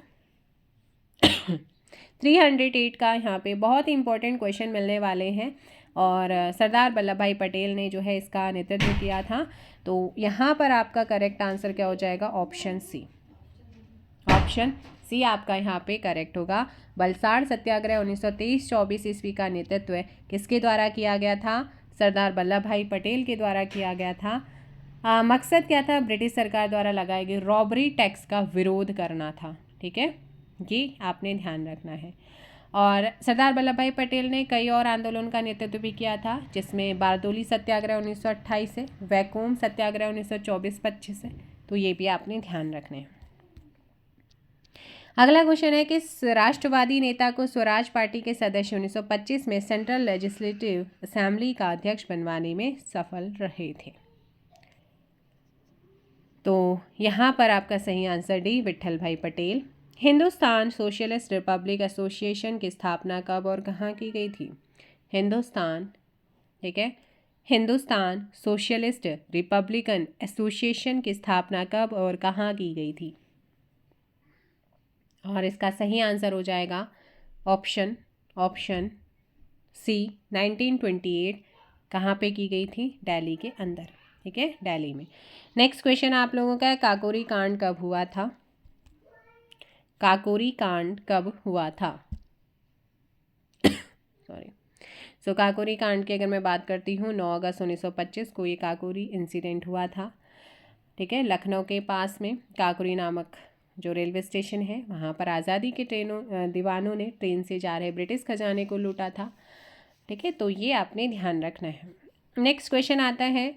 S1: 308 का यहाँ पे बहुत ही इंपॉर्टेंट क्वेश्चन मिलने वाले हैं और सरदार वल्लभ भाई पटेल ने जो है इसका नेतृत्व किया था। तो यहाँ पर आपका करेक्ट आंसर क्या हो जाएगा? Option C. ऑप्शन सी आपका यहाँ पे करेक्ट होगा। बलसाड़ सत्याग्रह 1923-24 ईस्वी का नेतृत्व किसके द्वारा किया गया था? सरदार वल्लभ भाई पटेल के द्वारा किया गया था। मकसद क्या था? ब्रिटिश सरकार द्वारा लगाए गए रॉबरी टैक्स का विरोध करना था। ठीक है, ये आपने ध्यान रखना है। और सरदार वल्लभ भाई पटेल ने कई और आंदोलन का नेतृत्व भी किया था, जिसमें बारदोली सत्याग्रह 1928 से, वैकोम सत्याग्रह 1924-25 से। तो ये भी आपने ध्यान रखने हैं। अगला क्वेश्चन है, किस राष्ट्रवादी नेता को स्वराज पार्टी के सदस्य 1925 में सेंट्रल लेजिस्लेटिव असेंबली का अध्यक्ष बनवाने में सफल रहे थे? तो यहाँ पर आपका सही आंसर डी विट्ठल भाई Patel. Hindustan socialist Republic association की स्थापना कब और कहाँ की गई थी? हिंदुस्तान, ठीक है, हिंदुस्तान सोशलिस्ट रिपब्लिकन एसोसिएशन की स्थापना कब और कहाँ की गई थी? और इसका सही आंसर हो जाएगा ऑप्शन सी 1928। कहाँ पे की गई थी? दिल्ली के अंदर। ठीक है, दिल्ली में। नेक्स्ट क्वेश्चन आप लोगों का है, काकोरी कांड कब हुआ था? काकोरी कांड कब हुआ था? सॉरी। सो काकोरी कांड की अगर मैं बात करती हूँ 9 अगस्त 1925 को ये काकोरी इंसिडेंट हुआ था। ठीक है, लखनऊ के पास में काकोरी नामक जो रेलवे स्टेशन है वहाँ पर आज़ादी के दीवानों ने ट्रेन से जा रहे ब्रिटिश खजाने को लूटा था। ठीक है, तो ये आपने ध्यान रखना है। नेक्स्ट क्वेश्चन आता है,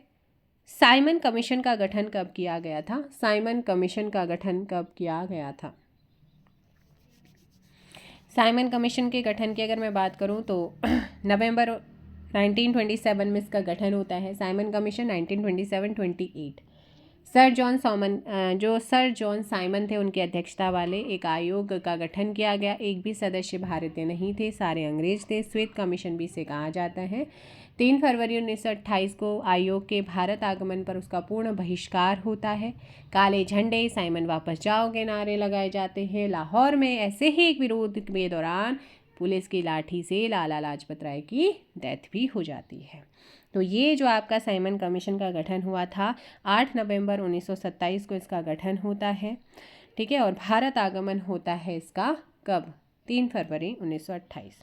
S1: साइमन कमीशन का गठन कब किया गया था? साइमन कमीशन का गठन कब किया गया था? साइमन कमीशन के गठन की अगर मैं बात करूं तो नवंबर 1927 में इसका गठन होता है। Simon commission 1927-28। Sir John Simon थे, उनकी अध्यक्षता वाले एक आयोग का गठन किया गया। एक भी सदस्य भारतीय नहीं थे, सारे अंग्रेज थे। श्वेत कमीशन भी इसे कहा जाता है। 3 फरवरी 1928 को आयोग के भारत आगमन पर उसका पूर्ण बहिष्कार होता है। काले झंडे, साइमन वापस जाओ के नारे लगाए जाते हैं। लाहौर में ऐसे ही एक विरोध के दौरान पुलिस की लाठी से लाला लाजपत राय की डेथ भी हो जाती है। तो ये जो आपका साइमन कमीशन का गठन हुआ था 8 नवंबर 1927 को इसका गठन होता है। ठीक है, और भारत आगमन होता है इसका कब? 3 फरवरी 1928।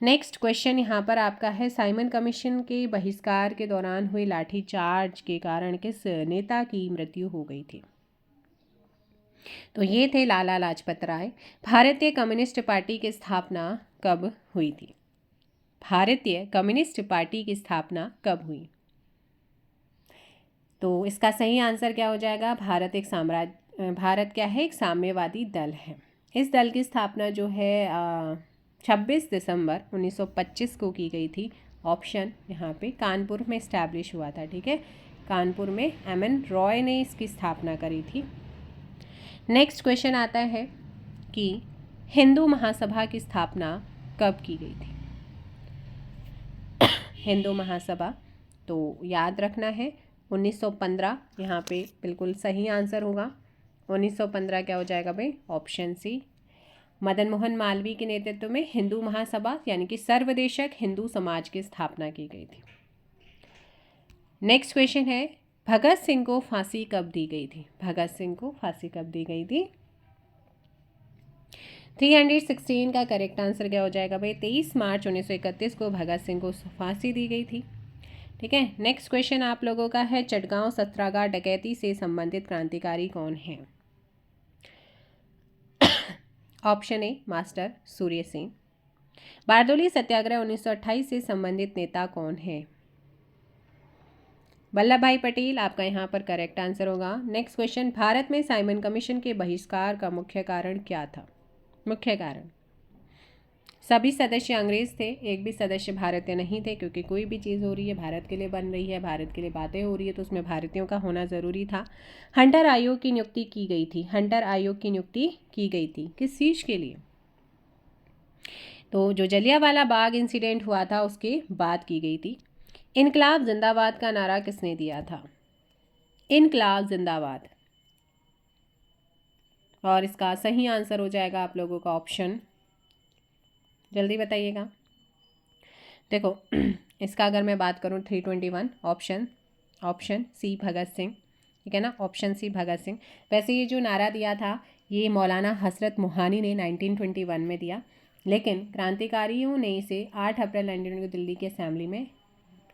S1: नेक्स्ट क्वेश्चन यहाँ पर आपका है, साइमन कमीशन के बहिष्कार के दौरान हुए लाठीचार्ज के कारण किस नेता की मृत्यु हो गई थी? तो ये थे लाला लाजपत राय। भारतीय कम्युनिस्ट पार्टी की स्थापना कब हुई थी? भारतीय कम्युनिस्ट पार्टी की स्थापना कब हुई? तो इसका सही आंसर क्या हो जाएगा? भारत क्या है? एक साम्यवादी दल है। इस दल की स्थापना जो है 26 दिसंबर 1925 को की गई थी। ऑप्शन यहाँ पे कानपुर में इस्टेब्लिश हुआ था। ठीक है, कानपुर में एमएन रॉय ने इसकी स्थापना करी थी। नेक्स्ट क्वेश्चन आता है कि हिंदू महासभा की स्थापना कब की गई थी। हिंदू महासभा तो याद रखना है 1915, यहाँ पे बिल्कुल सही आंसर होगा 1915। क्या हो जाएगा भाई, ऑप्शन सी। मदन मोहन मालवीय के नेतृत्व में हिंदू महासभा यानी कि सर्वदेशक हिंदू समाज की स्थापना की गई थी। नेक्स्ट क्वेश्चन है, भगत सिंह को फांसी कब दी गई थी। भगत सिंह को फांसी कब दी गई थी। 316 का करेक्ट आंसर क्या हो जाएगा भाई, 23 मार्च 1931 को भगत सिंह को फांसी दी गई थी। ठीक है, नेक्स्ट क्वेश्चन आप लोगों का है, चटगांव सत्याग्रह डकैती से संबंधित क्रांतिकारी कौन है। Option A master Surya Sen. Bardoli Satyagraha 1928 से संबंधित नेता कौन है। वल्लभ भाई पटेल आपका यहाँ पर करेक्ट आंसर होगा। नेक्स्ट क्वेश्चन, भारत में साइमन कमीशन के बहिष्कार का मुख्य कारण क्या था। मुख्य कारण, सभी सदस्य अंग्रेज थे, एक भी सदस्य भारतीय नहीं थे, क्योंकि कोई भी चीज़ हो रही है भारत के लिए बन रही है, भारत के लिए बातें हो रही है, तो उसमें भारतीयों का होना ज़रूरी था। हंटर आयोग की नियुक्ति की गई थी। हंटर आयोग की नियुक्ति की गई थी किस चीज़ के लिए, तो जो जलियांवाला बाग इंसिडेंट हुआ था उसके बाद की गई थी। इनकलाब जिंदाबाद का नारा किसने दिया था। इनकलाब जिंदाबाद, और इसका सही आंसर हो जाएगा आप लोगों का ऑप्शन, जल्दी बताइएगा। देखो इसका अगर मैं बात करूँ 321, ऑप्शन सी भगत सिंह, ठीक है ना, ऑप्शन सी भगत सिंह। वैसे ये जो नारा दिया था ये मौलाना हसरत मोहानी ने 1921 में दिया, लेकिन क्रांतिकारियों ने इसे 8 अप्रैल 1920 को दिल्ली की असेंबली में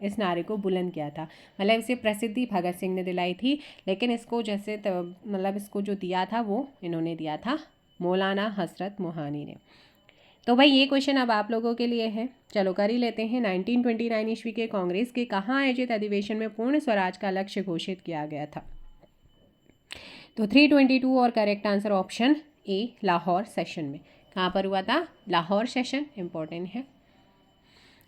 S1: इस नारे को बुलंद किया था। मतलब इसे प्रसिद्धि भगत सिंह ने दिलाई थी, लेकिन इसको जैसे मतलब इसको जो दिया था वो इन्होंने दिया था मौलाना हसरत मोहानी ने। तो भाई ये क्वेश्चन अब आप लोगों के लिए है, चलो कर ही लेते हैं। 1929 ईस्वी के कांग्रेस के कहाँ आयोजित अधिवेशन में पूर्ण स्वराज का लक्ष्य घोषित किया गया था। तो 322 और correct answer option A Lahore session में। कहाँ पर हुआ था, लाहौर सेशन, इंपॉर्टेंट है।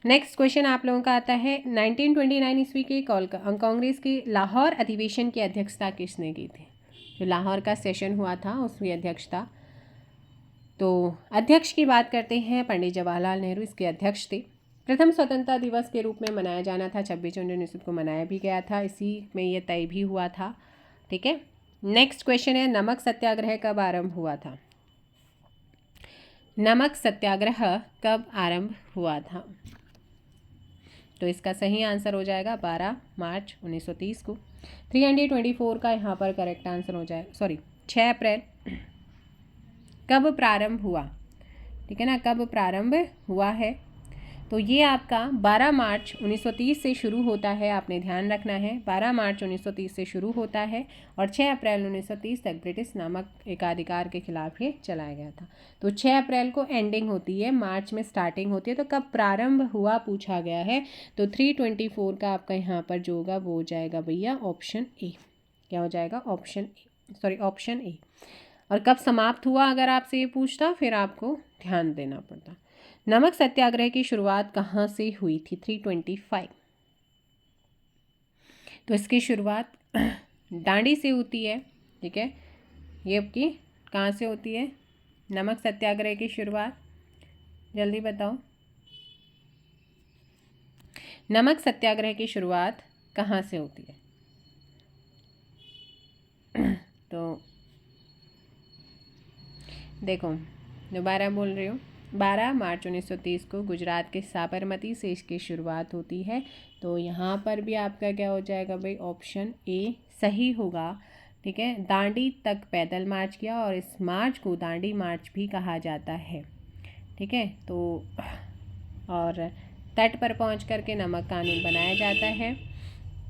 S1: नेक्स्ट क्वेश्चन आप लोगों का आता है, 1929 ईस्वी के कांग्रेस के लाहौर अधिवेशन की अध्यक्षता किसने की थी। जो लाहौर का सेशन हुआ था उसकी अध्यक्षता, तो अध्यक्ष की बात करते हैं, पंडित जवाहरलाल नेहरू इसके अध्यक्ष थे। प्रथम स्वतंत्रता दिवस के रूप में मनाया जाना था, 26 जनवरी 19 को मनाया भी गया था, इसी में ये तय भी हुआ था। ठीक है, नेक्स्ट क्वेश्चन है, नमक सत्याग्रह कब आरंभ हुआ था। नमक सत्याग्रह कब आरंभ हुआ था, तो इसका सही आंसर हो जाएगा 12 मार्च 1930 को। 324 का यहाँ पर करेक्ट आंसर हो जाए, 6 अप्रैल कब प्रारंभ हुआ, ठीक है ना, कब प्रारंभ हुआ है, तो ये आपका 12 मार्च 1930 से शुरू होता है, आपने ध्यान रखना है 12 मार्च 1930 से शुरू होता है और 6 अप्रैल 1930 तक ब्रिटिश नामक एकाधिकार के खिलाफ ये चलाया गया था। तो 6 अप्रैल को एंडिंग होती है, मार्च में स्टार्टिंग होती है, तो कब प्रारंभ हुआ पूछा गया है। तो 324 का आपका यहाँ पर जो होगा वो हो जाएगा भैया ऑप्शन ए। क्या हो जाएगा, ऑप्शन ए। और कब समाप्त हुआ अगर आपसे ये पूछता फिर आपको ध्यान देना पड़ता। नमक सत्याग्रह की शुरुआत कहाँ से हुई थी, 325। तो इसकी शुरुआत दांडी से होती है, ठीक है, ये आपकी कहाँ से होती है नमक सत्याग्रह की शुरुआत, जल्दी बताओ। नमक सत्याग्रह की शुरुआत कहाँ से होती है, तो देखो दोबारा बोल रही हूँ, 12 मार्च 1930 को गुजरात के साबरमती से इसकी शुरुआत होती है। तो यहाँ पर भी आपका क्या हो जाएगा भाई, ऑप्शन ए सही होगा। ठीक है, दांडी तक पैदल मार्च किया और इस मार्च को दांडी मार्च भी कहा जाता है। ठीक है, तो और तट पर पहुँच करके नमक कानून बनाया जाता है,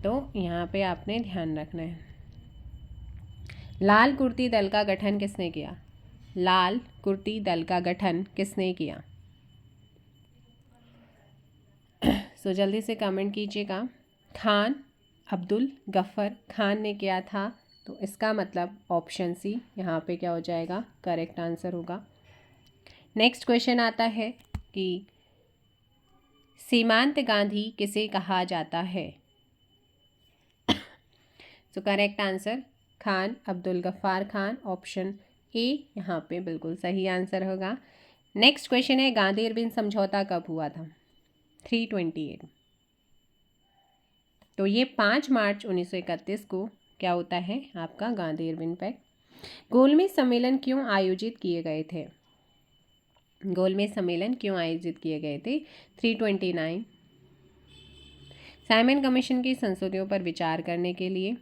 S1: तो यहाँ पे आपने ध्यान रखना है। लाल कुर्ती दल का गठन किसने किया, लाल कुर्ती दल का गठन किसने किया, सो जल्दी से कमेंट कीजिएगा। खान अब्दुल गफ्फर खान ने किया था, तो इसका मतलब ऑप्शन सी यहाँ पे क्या हो जाएगा, करेक्ट आंसर होगा। नेक्स्ट क्वेश्चन आता है कि सीमांत गांधी किसे कहा जाता है। So correct answer Khan Abdul Ghaffar Khan, option A यहाँ पे बिल्कुल सही आंसर होगा। नेक्स्ट क्वेश्चन है, गांधी इरविन समझौता कब हुआ था? 328। तो ये 5 मार्च 1931 को क्या होता है आपका गांधी इरविन पैक्ट। गोलमेज सम्मेलन क्यों आयोजित किए गए थे? गोलमेज सम्मेलन क्यों आयोजित किए गए थे? 329। साइमन कमीशन की संशोधनों पर विचार करने के लिए,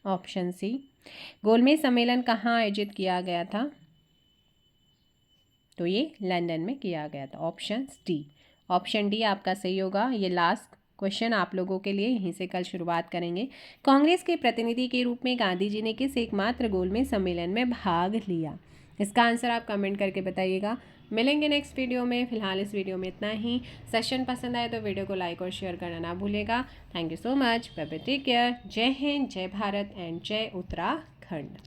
S1: ऑप्शन सी। गोलमेज सम्मेलन कहाँ आयोजित किया गया था? तो ये लंदन में किया गया था, ऑप्शन डी। ऑप्शन डी आपका सही होगा। ये लास्ट क्वेश्चन आप लोगों के लिए, यहीं से कल शुरुआत करेंगे। कांग्रेस के प्रतिनिधि के रूप में गांधी जी ने किस एकमात्र गोलमेज सम्मेलन में भाग लिया? इसका आंसर आप कमेंट करके बताइएगा। मिलेंगे नेक्स्ट वीडियो में। फिलहाल इस वीडियो में इतना ही। सेशन पसंद आए तो वीडियो को लाइक और शेयर करना ना भूलेगा। Thank you so much. Bye bye, take care. जय हिंद, जय भारत एंड जय उत्तराखंड।